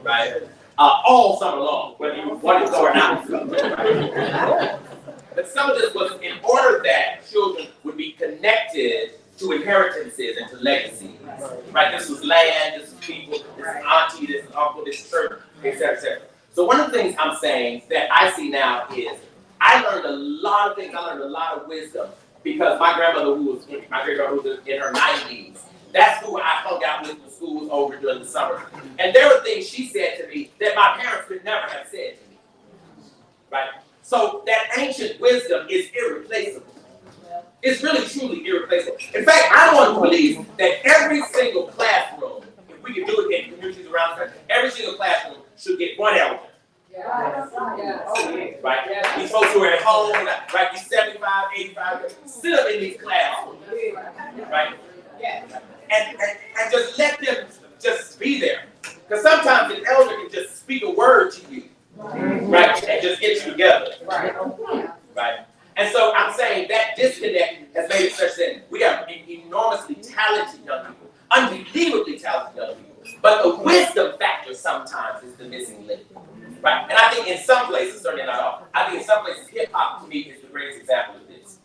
right? All summer long, whether you wanted to or not. But some of this was in order that children would be connected to inheritances and to legacy. Right? This was land, this was people, this is auntie, this is uncle, this is church, etc., etc. So one of the things I'm saying that I see now is I learned a lot of things, I learned a lot of wisdom because my grandmother, my great grandmother who was in her 90s, that's who I hung out with when school was over during the summer. And there were things she said to me that my parents could never have said to me. Right? So that ancient wisdom is irreplaceable. It's really, truly irreplaceable. In fact, I want to believe that every single classroom, if we can do it in communities around the country, every single classroom should get one elder. Right? These folks who are at home, right? These 75, 85, sit up in these classrooms. Right? And just let them just be there. Because sometimes an elder can just speak a word to you. Right? And just get you together. Right? And so I'm saying that disconnect has made it such that we have enormously talented young people, unbelievably talented young people. But the wisdom factor sometimes is the missing link. Right? And I think in some places, certainly not all, I think in some places hip hop to me is the greatest example of this.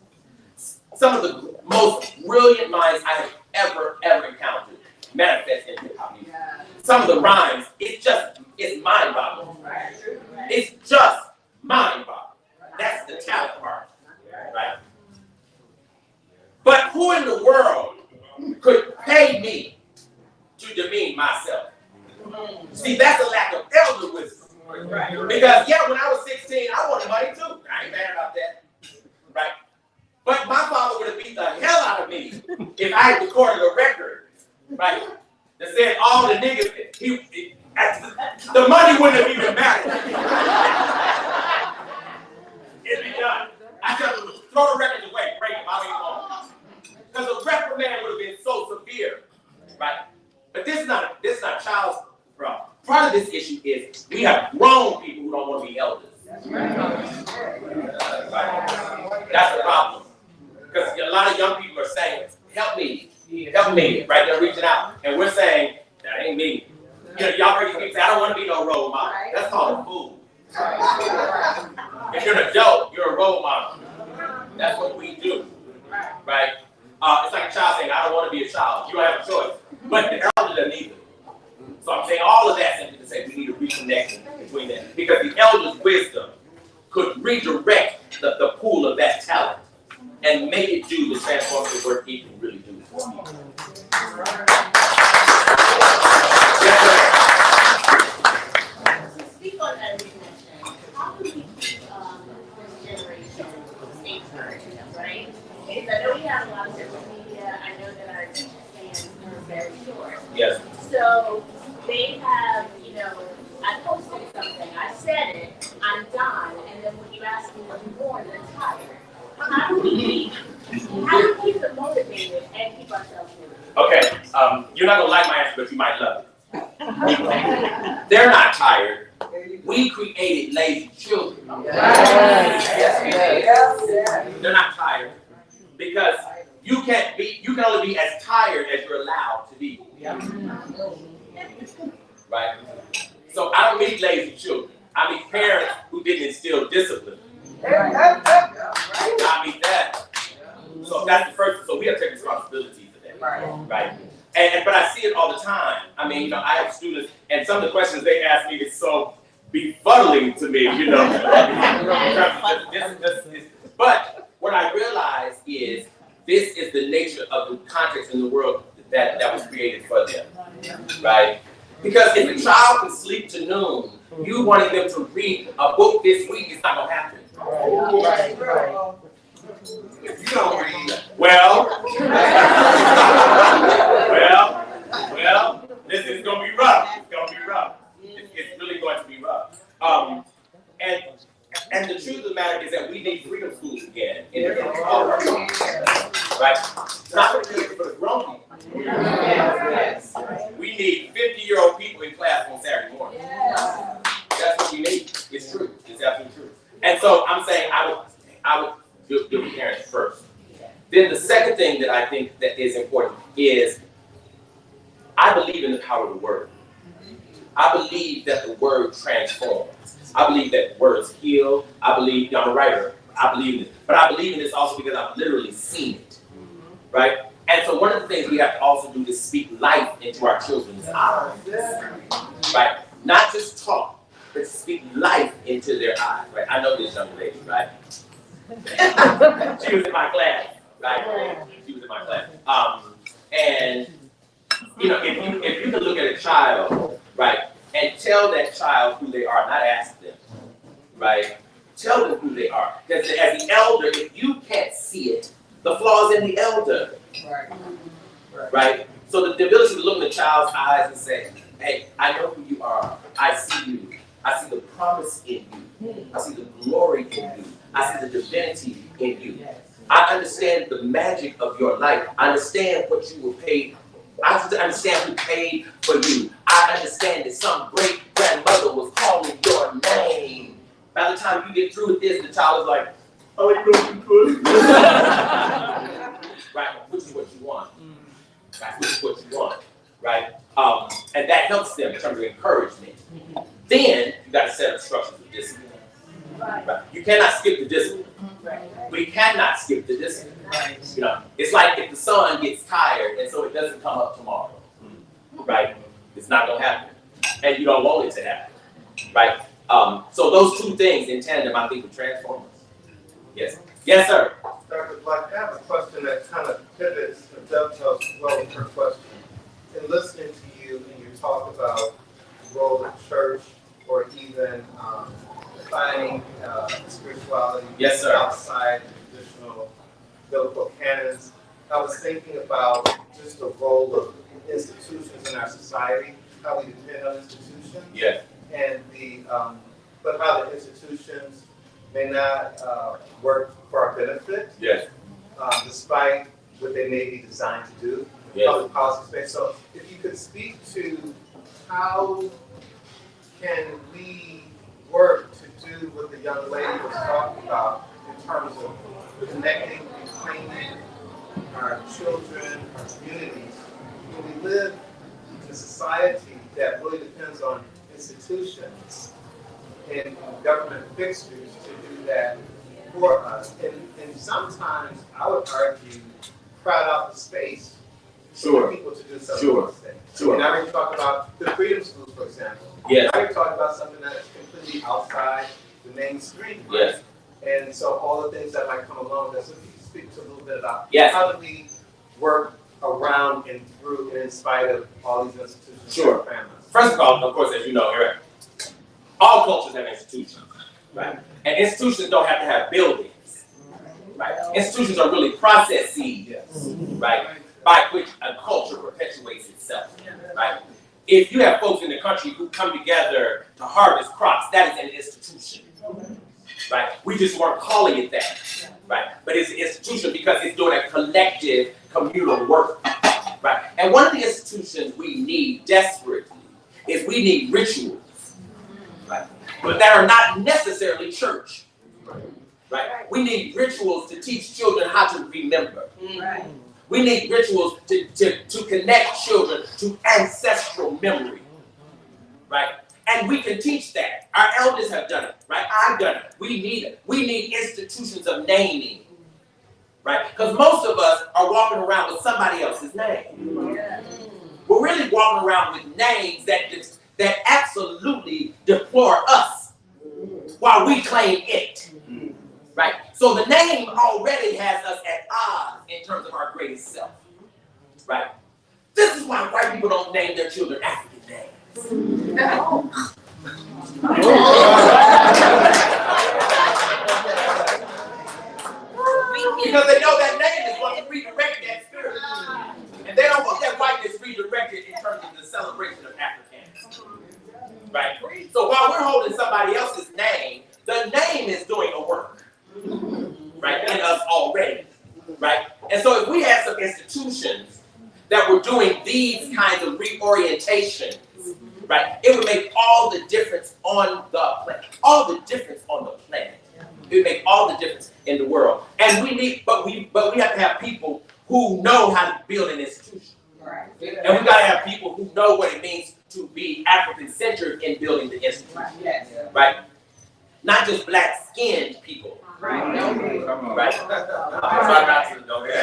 Some of the most brilliant minds I have ever encountered manifest in hip hop music. Some of the rhymes, it's mind-boggling. It's just mind-boggling. That's the talent part. Right? But who in the world could pay me to demean myself? See, that's a lack of elder wisdom. Because, yeah, when I was 16, I wanted money too. I ain't mad about that. Right? But my father would have beat the hell out of me if I had recorded a record, right, that said all the niggas, the money wouldn't have even mattered. It'd be done. I just throw the records away, break them, I don't even want them. Because the reprimand would have been so severe, right? But this is not child's problem. Part of this issue is we have grown people who don't want to be elders. That's the problem. Because a lot of young people are saying, help me, right? They're reaching out. And we're saying, that ain't me. You know, y'all heard these people say, I don't want to be no role model. That's called a fool. If you're an adult, you're a role model. That's what we do, right? It's like a child saying, I don't want to be a child. You don't have a choice. But the elder doesn't either. So I'm saying all of that simply and say we need a reconnection between them. Because the elder's wisdom could redirect the pool of that talent and make it do the transformative work it can really do for people. Speak on that reconnection. How do we keep this generation stay current, right? Because I know we have a lot of social media. I know that our attention spans are very short. Yes. So they have, I posted something, I said it, I'm done, and then when you ask me to do more, they're tired. How do we keep them motivated and keep ourselves moving? Okay, you're not gonna like my answer, but you might love it. They're not tired. We created lazy children. Yes. They're not tired because you can only be as tired as you're allowed to be. Right? So I don't mean lazy children. I mean parents who didn't instill discipline. I mean that. So that's the first. So we have to take responsibility for that. Right? But I see it all the time. I mean, I have students, and some of the questions they ask me is so befuddling to me, But what I realize is this is the nature of the context in the world that was created for them, right? Because if a child can sleep to noon, you wanting them to read a book this week is not going to happen. If you don't read, well, this is going to be rough. It's going to be rough. It's really going to be rough. And the truth of the matter is that we need freedom schools again in the right? Not for the kids, but the grown people. We need 50-year-old people in class on Saturday morning. That's what we need. It's true. It's absolutely true. And so I'm saying I would do the parents first. Then the second thing that I think that is important is I believe in the power of the word. I believe that the word transforms. I believe that words heal. I believe, I'm a writer. I believe in this. But I believe in this also because I've literally seen it. Right? And so one of the things we have to also do is speak life into our children's eyes. Right? Not just talk, but speak life into their eyes. Right? I know this young lady, right? She was in my class, right? She was in my class. And if you can look at a child, right, and tell that child who they are, not ask them, right? Tell them who they are. Because as the elder, if you can't see it, the flaw is in the elder. Right? So the ability to look in the child's eyes and say, hey, I know who you are. I see you. I see the promise in you. I see the glory in you. I see the divinity in you. I understand the magic of your life. I understand what you were paid. I understand who paid for you. I understand that some great grandmother was calling your name. By the time you get through with this, the child is like, oh, you know you could. Right, which is what you want. Right, which is what you want. Right? And that helps them in terms of encouragement. Then you got to set up structures of discipline. Right. You cannot skip the discipline. We cannot skip the discipline. It's like if the sun gets tired and so it doesn't come up tomorrow. Right? It's not going to happen. And you don't want it to happen. Right? So those two things in tandem, I think, will transform us. Yes. Yes, sir. Dr. Black, I have a question that kind of pivots and dovetails well with her question. In listening to you and you talk about the role of the church or even defining spirituality outside the traditional biblical canons, I was thinking about just the role of institutions in our society, how we depend on institutions, and but how the institutions may not work for our benefit, despite what they may be designed to do in public policy space. So if you could speak to how can we work to do what the young lady was talking about in terms of connecting and training our children, our communities. When we live in a society that really depends on institutions and government fixtures to do that for us. And sometimes I would argue crowd out the space Sure. people to do some Sure. of these things. Sure. And now we talk about the freedom schools, for example. Yes. Now you're talking about something that's completely outside the mainstream. Yes. And so all the things that might come along, that's what you speak to a little bit about. Yes. How do we work around and through and in spite of all these institutions? Sure. and families? First of all, of course, as you know, Eric, all cultures have institutions, right? And institutions don't have to have buildings, right? Institutions are really processes, right, by which a culture perpetuates itself, right? If you have folks in the country who come together to harvest crops, that is an institution, right? We just weren't calling it that, right? But it's an institution because it's doing a collective communal work, right? And one of the institutions we need desperately is we need rituals, right? But that are not necessarily church, right? We need rituals to teach children how to remember. We need rituals to connect children to ancestral memory, right? And we can teach that. Our elders have done it, right? I've done it. We need it. We need institutions of naming, right? Because most of us are walking around with somebody else's name. We're really walking around with names that absolutely deplore us while we claim it, right? So the name already has us at odds in terms of our greatest self, right? This is why white people don't name their children African names. Because they know that name is going to redirect that spirit. And they don't want that whiteness redirected in terms of the celebration of Africans. Right? So while we're holding somebody else's name, the name is doing a work, right, in us already. Right? And so if we had some institutions that were doing these kinds of reorientations, right, it would make all the difference on the planet. All the difference on the planet. It would make all the difference in the world. And we need, but we have to have people who know how to build an institution. Right. And we gotta have people who know what it means to be African-centered in building the institution. Yes. Right? Not just black-skinned people. Right. Right? I'm trying not to, okay.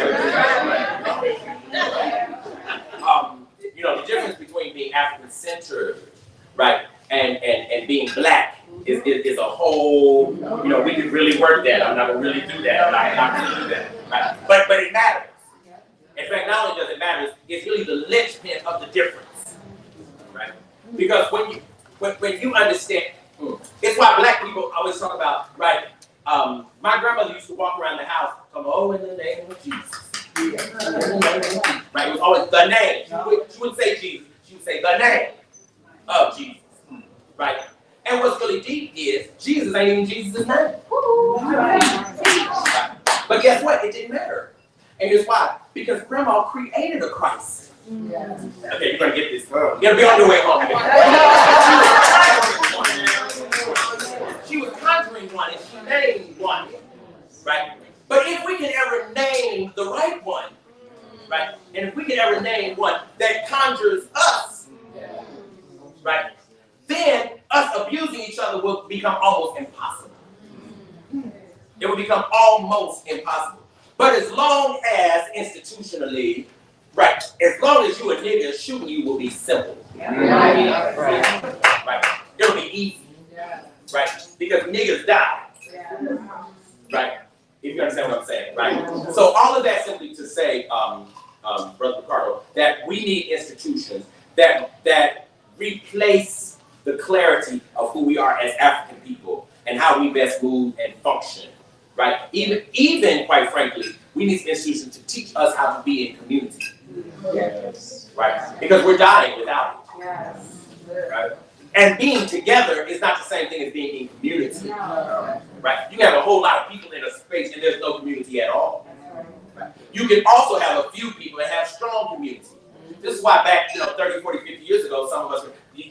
You know, the difference between being African-centered, right, and being black is a whole, you know, we could really work that. I'm not gonna really do that. I'm not gonna do that. Right? But it matters. In fact, not only does it matter, it's really the linchpin of the difference. Right? Because when you understand, it's why black people always talk about, right? My grandmother used to walk around the house, come, oh, in the name of Jesus. Right? It was always the name. She wouldn't say Jesus, she would say the name of Jesus. Right? And what's really deep is Jesus ain't even Jesus' name. Right? But guess what? It didn't matter. And here's why. Because grandma created a Christ. Okay, you're gonna get this. You're gonna be on your way home. She was conjuring one and she named one. Right? But if we can ever name the right one, right? And if we can ever name one that conjures us, right? Then us abusing each other will become almost impossible. It will become almost impossible. But as long as institutionally, right, as long as you a nigga, shooting you will be simple. Right? It'll be easy. Right? Because niggas die. Right? If you understand what I'm saying, right? So all of that simply to say, Brother Ricardo, that we need institutions that replace the clarity of who we are as African people and how we best move and function, right? Even quite frankly, we need institutions to teach us how to be in community, right? Because we're dying without it, right? And being together is not the same thing as being in community, right? You can have a whole lot of people in a space and there's no community at all. Right? You can also have a few people and have strong community. This is why back, 30, 40, 50 years ago, some of us,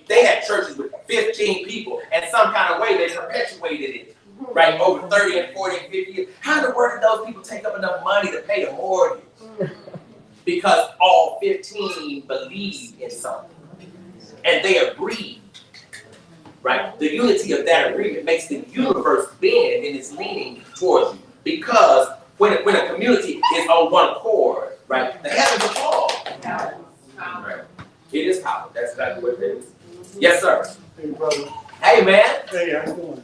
they had churches with 15 people, and some kind of way they perpetuated it, right, over 30 and 40 and 50 years. How in the world did those people take up enough money to pay a mortgage? Because all 15 believed in something, and they agreed, right? The unity of that agreement makes the universe bend and it's leaning towards you, because when a community is on one accord, right, the heavens will fall. It is power. That's exactly what it is. Yes, sir. Hey, brother. Hey, man. Hey, how you doing?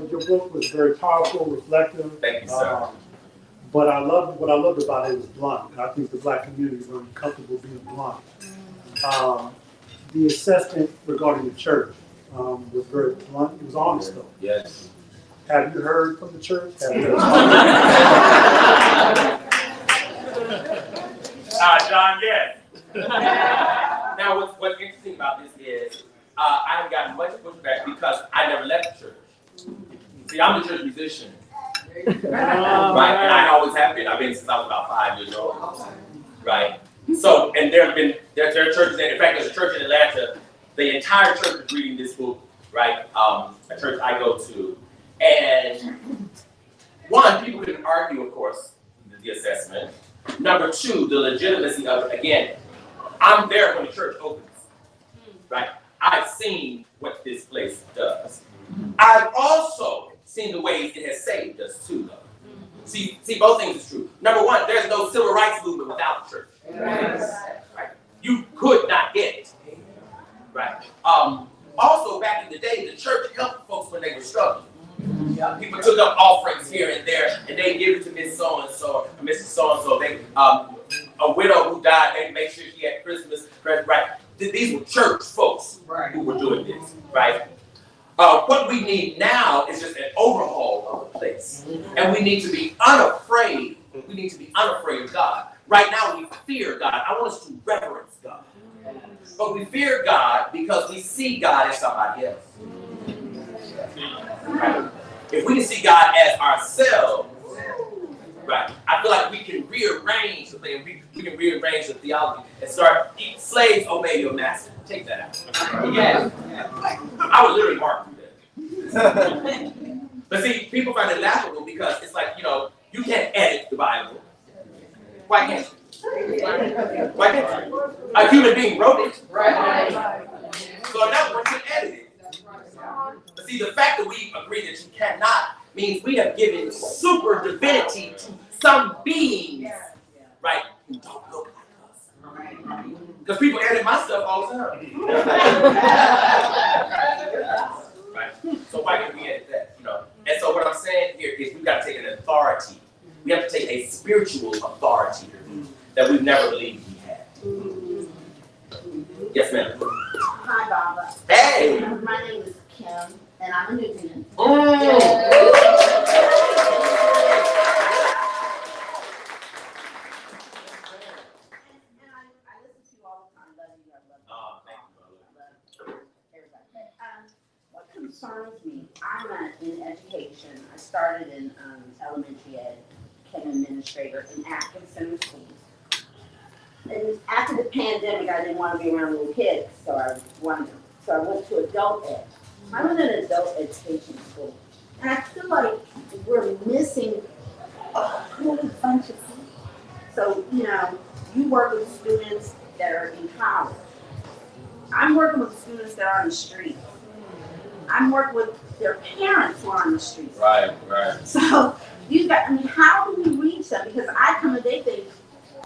Your book was very powerful, reflective. Thank you, sir. But what I loved about it was blunt. And I think the Black community is very comfortable being blunt. The assessment regarding the church was very blunt. It was honest, though. Yes. Have you heard from the church? Have you heard John, yes. Now, what's interesting about this is I haven't gotten much pushback because I never left the church. See, I'm a church musician. Right? And I always have been. I've been since I was about 5 years old. Right? So, and there are churches, in fact, there's a church in Atlanta, the entire church is reading this book, right? A church I go to. And one, people can argue, of course, the assessment. Number two, the legitimacy of it. Again, I'm there when the church opens, right? I've seen what this place does. I've also seen the ways it has saved us too, though. See, both things are true. Number one, there's no civil rights movement without the church. Right? You could not get it. Right? Also, back in the day, the church helped folks when they were struggling. People took up offerings here and there, and they give it to Miss So-and-so, or Mrs. So-and-so. They, a widow who died, they make sure she had Christmas present. Right? These were church folks who were doing this. Right? What we need now is just an overhaul of the place. And we need to be unafraid. We need to be unafraid of God. Right now, we fear God. I want us to reverence God. But we fear God because we see God as somebody else. Right? If we can see God as ourselves, right, I feel like we can rearrange the thing. We can rearrange the theology and start, slaves, obey your master. Take that out. Yes. I would literally mark through that. But see, people find it laughable because it's like, you can't edit the Bible. Why can't you? Why can't you? A human being wrote it. Right. So now one can edit it. But see, the fact that we agree that you cannot means we have given super divinity to some beings, right, who don't look like us. Because people edit my stuff all the time. Right? So why can't we edit that? And so what I'm saying here is we've got to take an authority. We have to take a spiritual authority that we've never believed we had. Yes, ma'am. Hi, Baba. Hey! My name is Kim, and I'm a Nubian. I listen to you all the time. Love you. I love you. Everybody. What concerns me, I'm in education. I started in elementary ed, became an administrator in Atkins Center Schools. And after the pandemic, I didn't want to be around little kids, so I went to adult ed. I was in an adult education school, and I feel like we're missing a whole bunch of people. So, you work with students that are in college. I'm working with students that are on the street. I'm working with their parents who are on the street. Right. So, how do we reach them? Because I come and they think,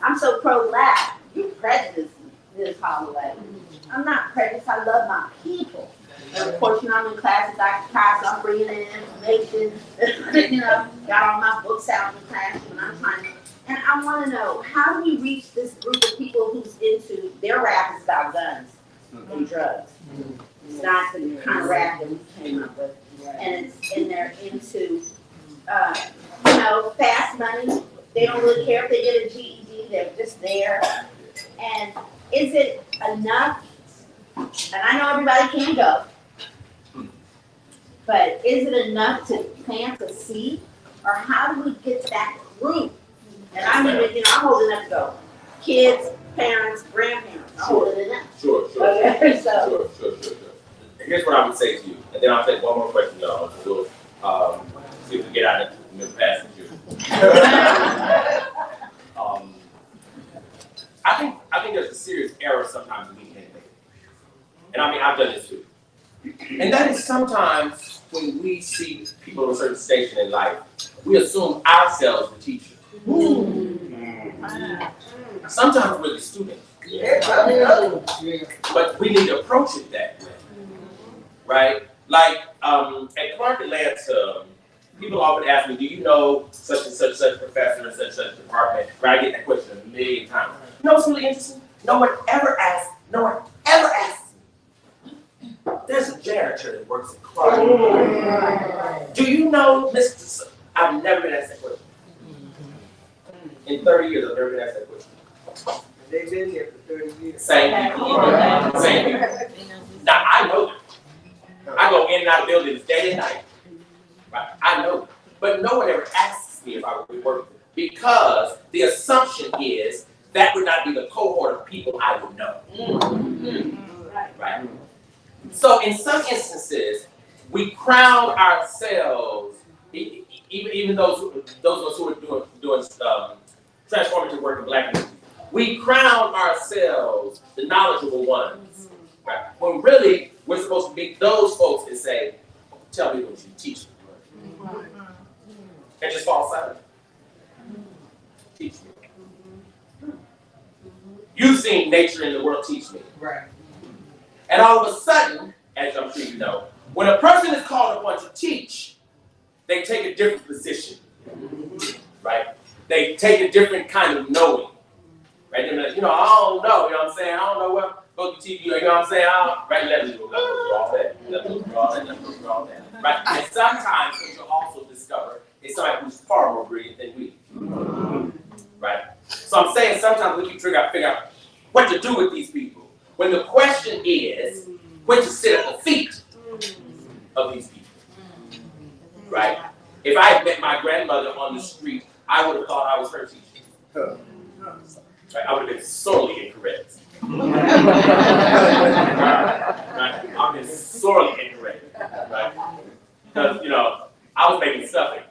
I'm so pro-Black, you're prejudiced this holiday. I'm not prejudiced, I love my people. And of course, I'm in class with Dr. Price, I'm bringing in information, got all my books out in the classroom, and I'm trying to, and I want to know, how do we reach this group of people who's into, their rap is about guns and drugs. It's not the kind of rap that we came up with. And they're into, fast money. They don't really care if they get a GED, they're just there. And is it enough? And I know everybody can't go, but is it enough to plant a seed? Or how do we get that group? And I'm holding up to go. Kids, parents, grandparents, I'm holding it up. Sure. Okay, so. Sure. Here's what I would say to you, and then I'll take one more question, y'all. So, see if we get out of the passage here. I think there's a serious error sometimes we can make. And I've done this too. And that is sometimes when we see people in a certain station in life, we assume ourselves the teacher. Sometimes we're the student. But we need to approach it that way, right? Like at Clark Atlanta, people often ask me, do you know such and such professor and such department? Right? I get that question a million times. You know what's really interesting? No one ever asks me. There's a janitor that works at Clark. Do you know Mr. I've never been asked that question. In 30 years, I've never been asked that question. They've been here for 30 years. Same people. Same people. Now, I know them. I go in and out of buildings day and night. Right? I know them. But no one ever asks me if I would be working because the assumption is that would not be the cohort of people I would know. Right? So in some instances, we crown ourselves, even those of us who are doing transformative work in Black community, we crown ourselves the knowledgeable ones, right? When really we're supposed to be those folks that say, "Tell me what you teach me," and just fall silent. Teach me. You've seen nature in the world teach me. Right. And all of a sudden, as I'm sure you know, when a person is called upon to teach, they take a different position, right? They take a different kind of knowing, right? They're like, I don't know, you know what I'm saying? I don't know what go to TV, you know what I'm saying? Right? Let me go through all that. Let me go through all that. Right? And sometimes what you'll also discover is somebody who's far more brilliant than we. Right? So I'm saying sometimes we keep figure out what to do with these people. When the question is, when to sit at the feet of these people. Right? If I had met my grandmother on the street, I would have thought I was her teacher. Right? I would have been sorely incorrect. Right? I've been sorely incorrect. Right? Because, I was making stuffing.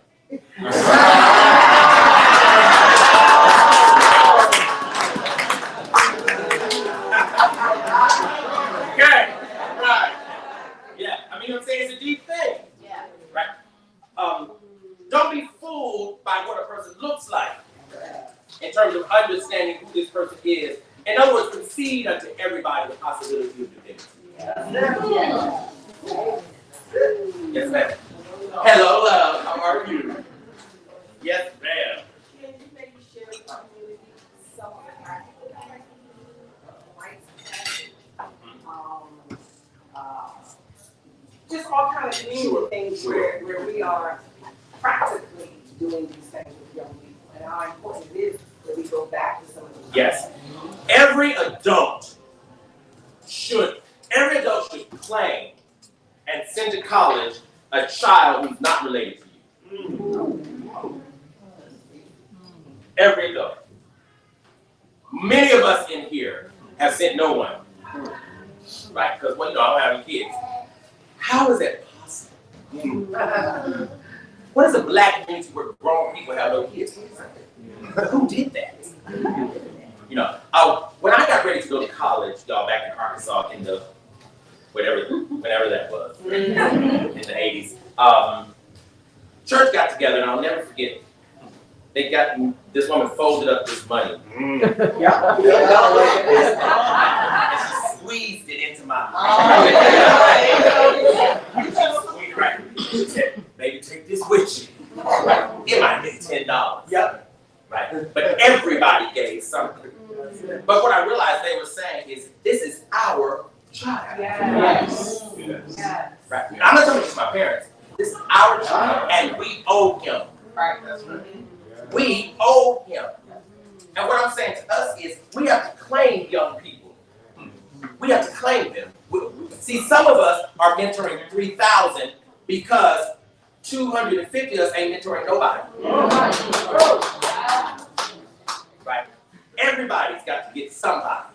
Okay. Right. Yeah. I mean, I'm saying it's a deep thing. Yeah. Right? Don't be fooled by what a person looks like in terms of understanding who this person is. In other words, concede unto everybody the possibility of divinity. Yeah. Yes, ma'am. Hello, love. How are you? Yes, ma'am. Can you maybe share with our community some of the practical rights just all kind of community things where we are practically doing these things with young people and how important it is that we go back to some of those. Yes. Every adult should claim and send to college a child who's not related to you. Every adult. Many of us in here have sent no one. Right? Because, I don't have any kids. How is that possible? What is a Black community where grown people have no kids? Who did that? When I got ready to go to college, y'all, back in Arkansas in the whenever that was, in the 80s, church got together, and I'll never forget. They got this woman folded up this money. Yeah. And she squeezed it into my mouth. She said, "Baby, take this with you." Right? It might be $10. Yep. Right? But everybody gave something. But what I realized they were saying is, this is our child. Yes. Right? I'm not talking to my parents. This is our child, and we owe him. Right. That's right. We owe him. And what I'm saying to us is, we have to claim young people. We have to claim them. See, some of us are mentoring 3,000 because 250 of us ain't mentoring nobody. Right? Everybody's got to get somebody.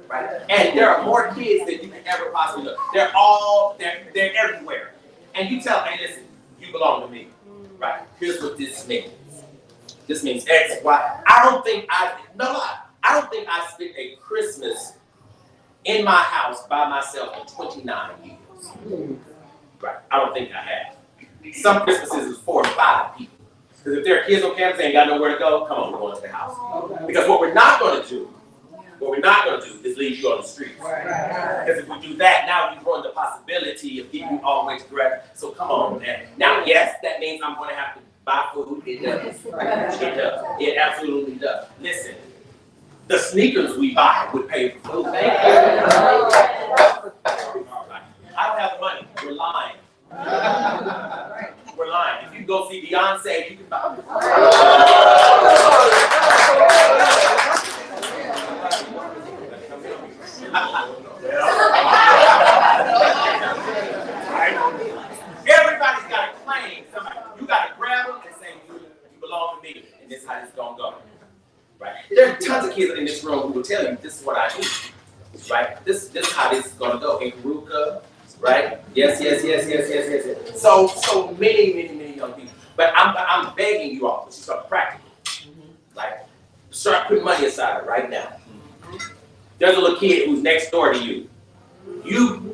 Right? And there are more kids than you can ever possibly know. They're everywhere. And you tell, hey, listen, you belong to me. Right? Here's what this means. This means X, Y. I don't think I spent a Christmas in my house by myself in 29 years. Right? I don't think I have. Some Christmases is 4 or 5 people. Because if there are kids on campus and ain't got nowhere to go, come on, we're going to the house. Because what we're not going to do What we're not going to do is leave you on the streets. Because if we do that, now we run the possibility of getting you all the way to grad. So come on, man. Now, yes, that means I'm going to have to buy food. It does. It does. It absolutely does. Listen, the sneakers we buy would pay for food. I don't have the money. We're lying. We're lying. If you go see Beyonce, you can buy. Everybody's got to claim somebody. You got to grab them and say, you belong to me, and this is how this is going to go. Right? There are tons of kids in this room who will tell you, this is what I do. Right? This is how this is going to go. In Karuka, right? Yes. So many young people. But I'm begging you all to start practical. Like, start putting money aside right now. There's a little kid who's next door to you.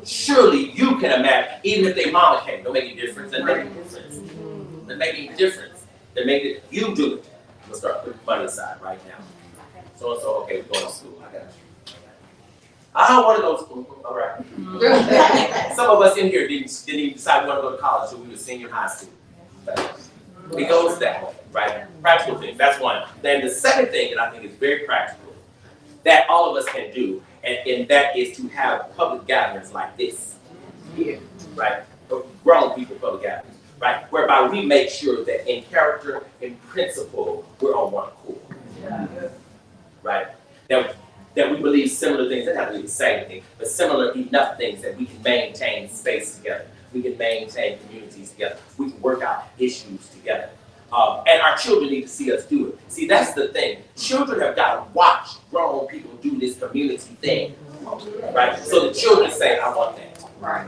Surely you can imagine, even if their mama came, don't make any difference. They make a difference. They make it. You do it. We'll start putting money aside right now. So okay, we're going to school. I got you. I don't want to go to school. All right. Some of us in here didn't even decide we want to go to college until we were senior high school. It goes that way, right? Practical things. That's one. Then the second thing that I think is very practical that all of us can do, and that is to have public gatherings like this. Yeah. Right? Grown people public gatherings. Right? Whereby we make sure that in character, in principle, we're on one accord. Yeah. Right? That we believe similar things, not really the same thing, but similar enough things that we can maintain space together. We can maintain communities together. We can work out issues together. And our children need to see us do it. See, that's the thing. Children have got to watch grown people do this community thing. Right? So the children say, I want that. Right.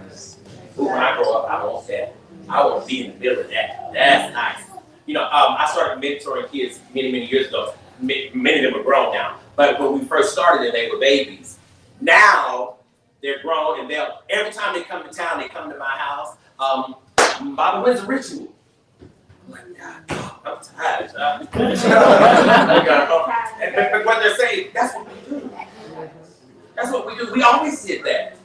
When I grow up, I want that. I want to be in the middle of that. That's nice. You know, I started mentoring kids many years ago. Many of them are grown now. But when we first started, they were babies. Now, they're grown, and every time they come to town, they come to my house. Baba, when's the ritual? I'm like, God, I'm tired. But what they're saying, that's what we do. That's what we do. We always did that.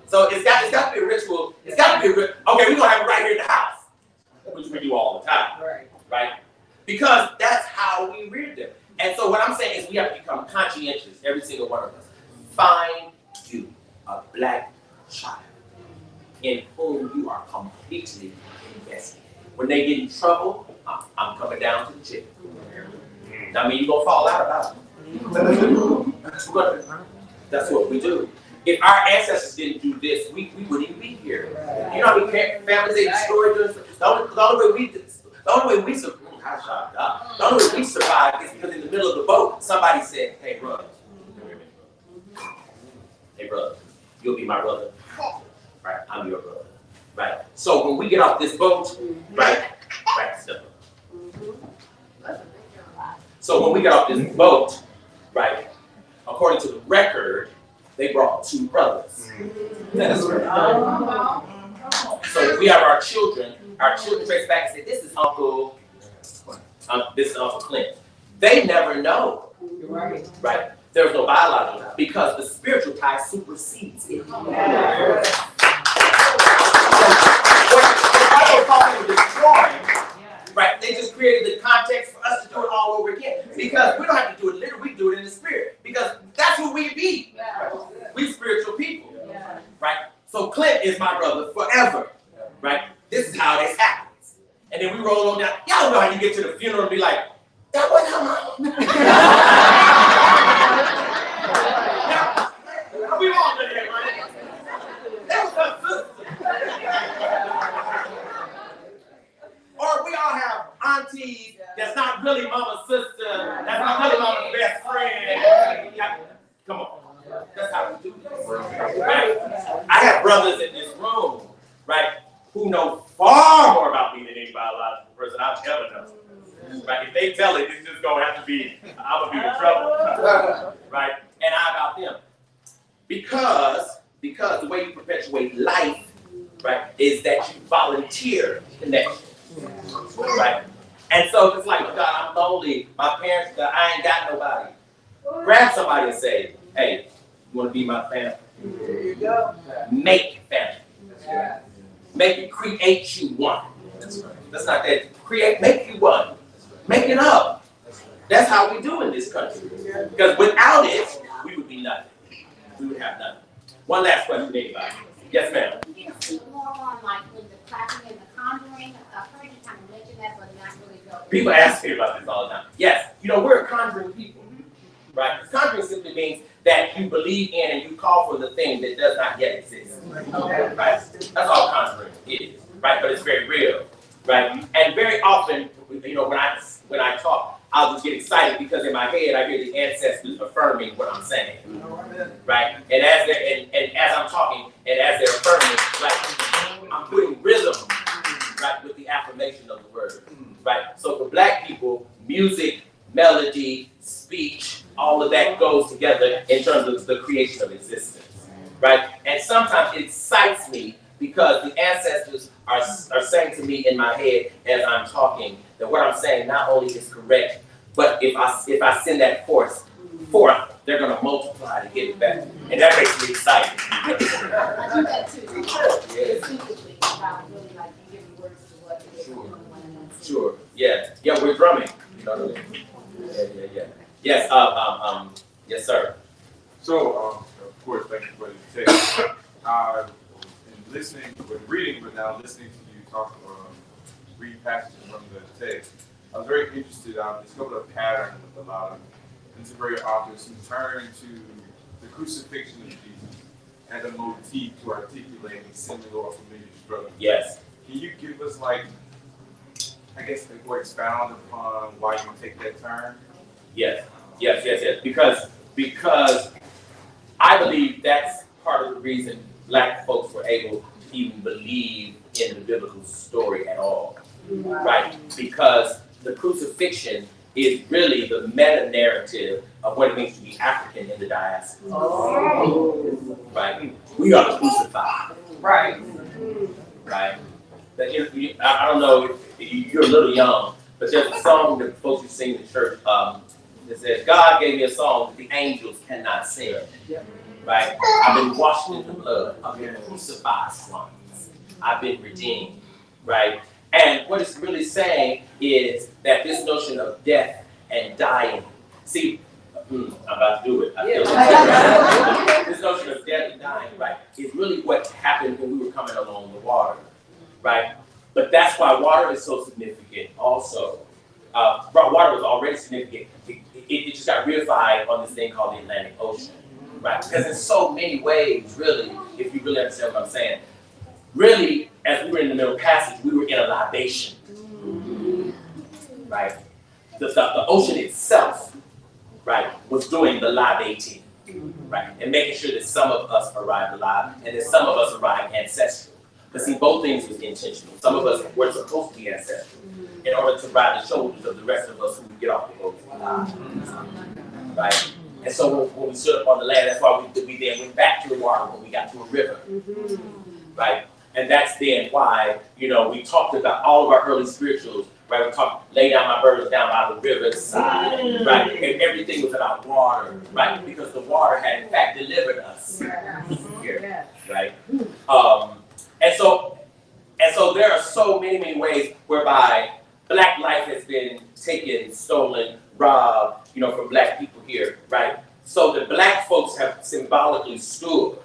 So it's got to be a ritual. It's got to be a ritual. Okay, we're going to have it right here in the house, which we do all the time. Right? Because that's how we reared them. And so what I'm saying is we have to become conscientious, every single one of us. Find you a black child in whom you are completely invested. When they get in trouble, I'm coming down to the chick. I mean, you're going to fall out about it. That's what we do. If our ancestors didn't do this, we wouldn't even be here. You know how many families they destroyed? The only way we survived is because in the middle of the boat, somebody said, hey, brother, you'll be my brother. Right? I'm your brother. Right? So when we get off this boat, right? Step up. So when we get off this boat, right? According to the record, they brought two brothers. That's right. So if we have our children trace back and say, this is Uncle Clint. They never know. Right? There's no biological because the spiritual tie supersedes it. Right? They just created the context for us to do it all over again. Because we don't have to do it literally, we do it in the spirit. Because that's who we be. Right? We spiritual people. Right? So Clint is my brother forever. Right? This is how this happens. And then we roll on down. Y'all know how you get to the funeral and be like, that wasn't how my we all did that, right? That was her sister. Or we all have aunties that's not really mama's sister, that's not really mama's best friend. Come on. That's how we do this. Right? I have brothers in this room, right, who know far more about me than any biological person I've ever known. Right? If they tell it, it's just gonna have to be, I'm gonna be in trouble. Right? And I about them. Because the way you perpetuate life, right, is that you volunteer connection. Right? And so it's like, oh God, I'm lonely. My parents, I ain't got nobody. Grab somebody and say, Hey, you want to be my family? There you go. Make family. Yeah. Make it create you one. That's not that. Create, make you one. Make it up. That's how we do in this country. Because without it, we would be nothing. We would have nothing. One last question, anybody? Yes, ma'am. Can you speak more on like with the clapping and the conjuring? I've heard you kind of mention that, but not really go. People ask me about this all the time. Yes, we're a conjuring people, right? Conjuring simply means that you believe in and you call for the thing that does not yet exist, right? That's all conjuring is, right? But it's very real, right? And very often, when I talk, I'll just get excited because in my head I hear the ancestors affirming what I'm saying, right? And as I'm talking and as they're affirming, like I'm putting rhythm, right, with the affirmation of the word, right? So for Black people, music, melody, speech, all of that goes together in terms of the creation of existence, right? And sometimes it excites me because the ancestors are saying to me in my head as I'm talking that what I'm saying not only is correct, but if I send that forth, they're going to multiply to get it back. And that makes me excited. I do that too. Instinctively, about really like giving words to what it is. Sure. Yeah. Yeah, we're drumming. You know what I mean? Yeah. Yes, yes, sir. So, of course, thank you for the text. In listening, when reading, but now listening to you talk, read passages from the text, I was very interested. I discovered a pattern with a lot of contemporary authors who turn to the crucifixion of Jesus as a motif to articulate a similar or familiar struggle. Yes. Can you give us, like, I guess, or expound upon why you take that turn? Yes. Because I believe that's part of the reason Black folks were able to even believe in the biblical story at all, right? Because the crucifixion is really the meta-narrative of what it means to be African in the diaspora. Right? We are the crucified. Right. Right? I don't know if you're a little young, but there's a song that folks who sing in church that says, God gave me a song that the angels cannot sing. Right? I've been washed in the blood. I've been crucified once. I've been redeemed. Right? And what it's really saying is that this notion of death and dying, see, I'm about to do it. I feel like this notion of death and dying, right, is really what happened when we were coming along the water, right? But that's why water is so significant also. Water was already significant. It just got reified on this thing called the Atlantic Ocean, right? Because in so many ways, really, if you really understand what I'm saying, really, as we were in the Middle Passage, we were in a libation, right? The ocean itself, right, was doing the libating, right, and making sure that some of us arrived alive and that some of us arrived ancestral. But see, both things was intentional. Some of us were supposed to be ancestral in order to ride the shoulders of the rest of us who would get off the boat alive, right? And so when we stood up on the land, that's why we then went back to the water when we got to a river, right? And that's then why, we talked about all of our early spirituals, right? We talked, lay down my burdens down by the riverside, right? And everything was about water, right? Because the water had in fact delivered us here, right? And so there are so many ways whereby Black life has been taken, stolen, robbed, from Black people here, right? So the Black folks have symbolically stood,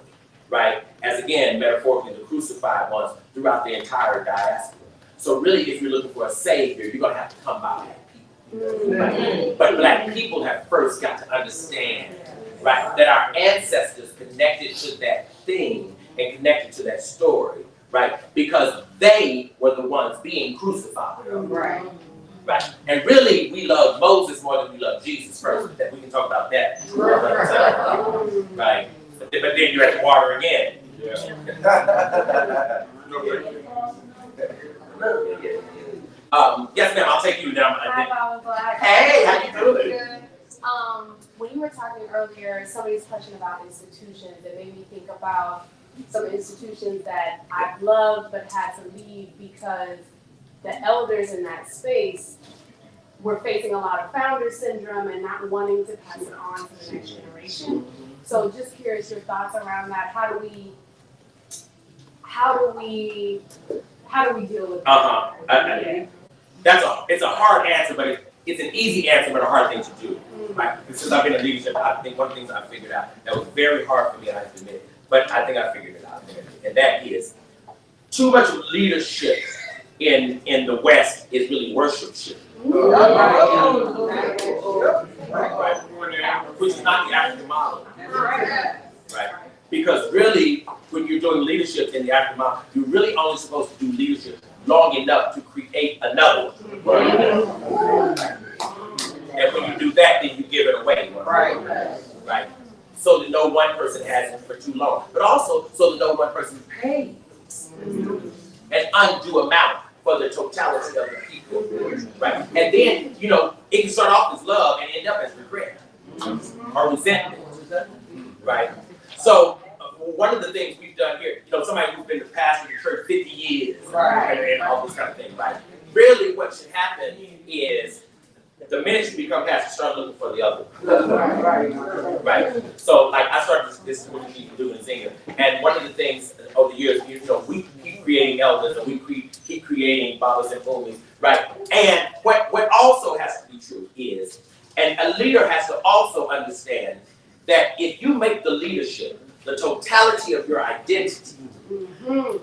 right, as again, metaphorically, the crucified ones throughout the entire diaspora. So really, if you're looking for a savior, you're going to have to come by Black people. Right? But Black people have first got to understand, right, that our ancestors connected to that thing and connected to that story, right, because they were the ones being crucified. Right. Right. And really, we love Moses more than we love Jesus first. That we can talk about that. Right. But then you're at the water again. Yeah. Yes, ma'am. I'll take you now. Hi, Baba Black. Hey, how you doing? Good. When you were talking earlier, somebody's question about institutions, it made me think about some institutions that I've loved but had to leave because the elders in that space were facing a lot of founder syndrome and not wanting to pass it on to the next generation. So just curious your thoughts around that. How do we deal with that? It's a hard answer, but it's an easy answer, but a hard thing to do. Right? Since I've been in leadership, I think one of the things I figured out that was very hard for me, I have to admit, but I think I figured it out. And that is too much of leadership in the West is really worshipship. Right? Which is not the African model. Right? Because really, when you're doing leadership in the African model, you're really only supposed to do leadership long enough to create another one. And when you do that, then you give it away. Right? So that no one person has it for too long. But also so that no one person pays an undue amount for the totality of the people. Right? And then, it can start off as love and end up as regret or resentment. Right? So one of the things we've done here, somebody who's been the pastor of the church 50 years, and all this kind of thing, right? Really what should happen is the minute you become pastor, start looking for the other. Right? So like I started this is what we need to do in singing. And one of the things over the years, we keep creating elders and we keep creating fathers and homies, right? And what also has to be true is, and a leader has to also understand that if you make the leadership the totality of your identity,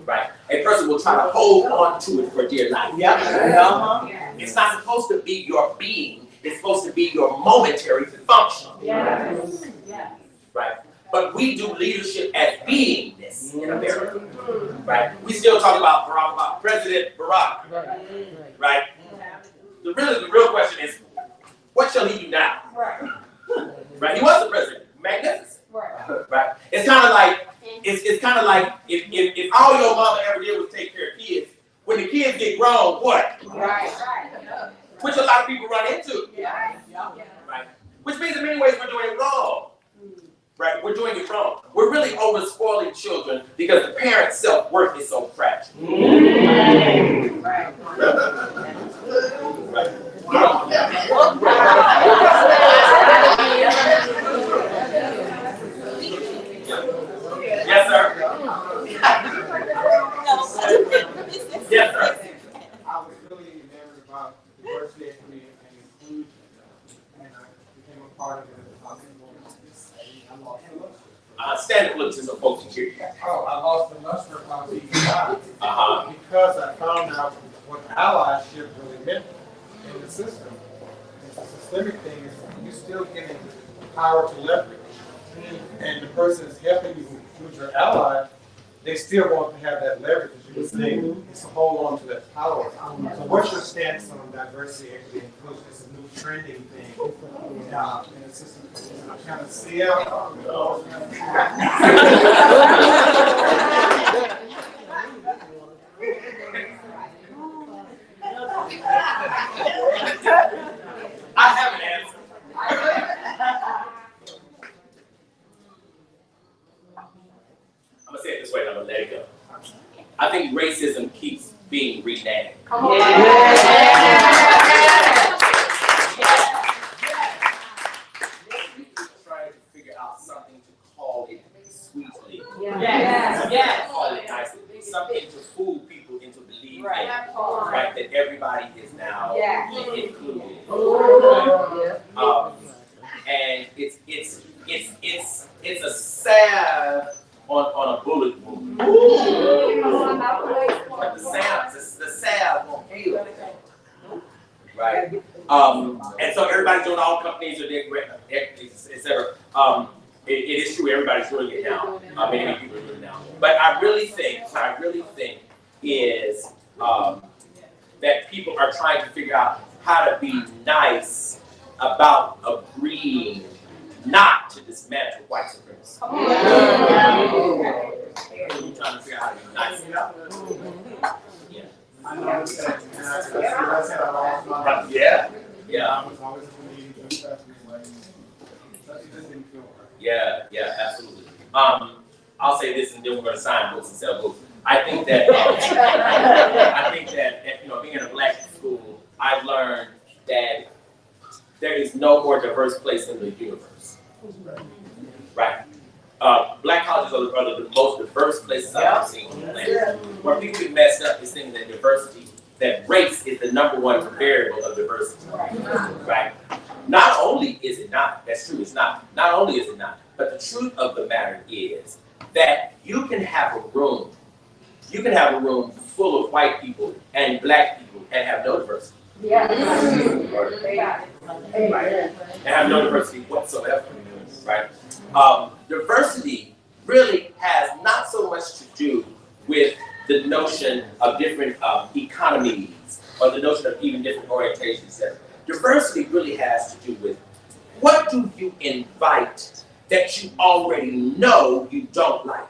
right? A person will try to hold on to it for dear life. It's not supposed to be your being. It's supposed to be your momentary function. Right? But we do leadership as beingness in America. Right? We still talk about President Barack. Right? The real question is, what shall he do now? Right? He was the president. Magnificent. Right? It's kind of like if all your mama ever did was take care of kids, when the kids get grown, what? Which a lot of people run into. Right? Which means in many ways we're doing it wrong. Right? We're doing it wrong. We're really over spoiling children because the parent's self-worth is so fragile. Right. Yes, sir. Yes, sir. I was really enamored about diversity, equity, and inclusion, and I became a part of it. I lost the luster. Stand up, look to some folks in here. Oh, I lost the luster of my being because I found out what allyship really meant in the system. It's a systemic thing. Is you still getting power to leverage, and the person is helping you who's your ally. They still want to have that leverage, as you were saying, is to hold on to that power. So what's your stance on diversity, equity, and inclusion? It's a new trending thing in the system. I kind of see it. I have an answer. I'm gonna say it this way and I'm gonna let it go. I think racism keeps being renamed. Come on. Trying to figure out something to call it sweetly. Call it nicely. Something to fool people into believing right, that everybody is now included. And it's a salve on a bullet wound. But the salve won't heal it. Right? And so everybody's doing, all companies are doing, etc. It is true, everybody's doing it now. Many people are doing it now. But what I really think is that people are trying to figure out how to be nice about agreeing not to dismantle white supremacy. You're trying to figure out how to be nice about it. I noticed that, and I said I lost my life. Yeah. I was always believing in stuff like that. It just didn't feel right. Yeah, absolutely. I'll say this, and then we're going to sign books and sell books. I think that being in a black school, I've learned that there is no more diverse place in the universe. Right? Black colleges are the most diverse places I've seen on the planet. Where people get messed up is thinking that diversity, that race is the #1 variable of diversity. Right? Not only is it not, that's true, it's not. Not only is it not, but the truth of the matter is that you can have a room full of white people and black people and have no diversity. Right? And have no diversity whatsoever. Right? Diversity really has not so much to do with the notion of different economies or the notion of even different orientations. Diversity really has to do with what do you invite that you already know you don't like.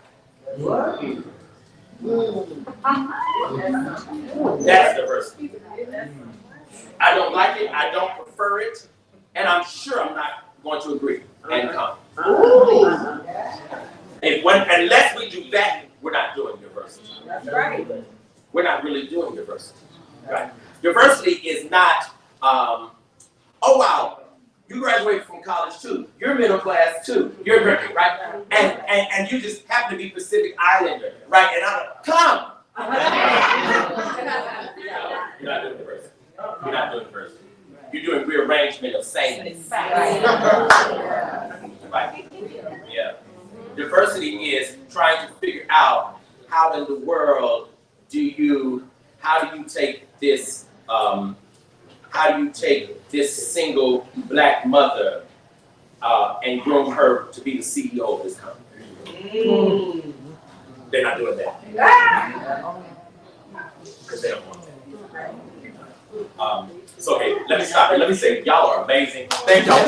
That's diversity. I don't like it, I don't prefer it, and I'm sure I'm not going to agree and come. Unless we do that, we're not doing diversity. That's right. We're not really doing diversity. Right? Diversity is not, oh wow, you graduated from college too. You're middle class too. You're American, right? And you just happen to be Pacific Islander, right? And I'm like, come. You're not doing diversity. You're not doing diversity. You're doing rearrangement of sameness. Right? Yeah. Diversity is trying to figure out how in the world how do you take this single black mother and groom her to be the CEO of this company? They're not doing that. Because they don't want that. So okay, let me stop here. Let me say y'all are amazing. Thank y'all.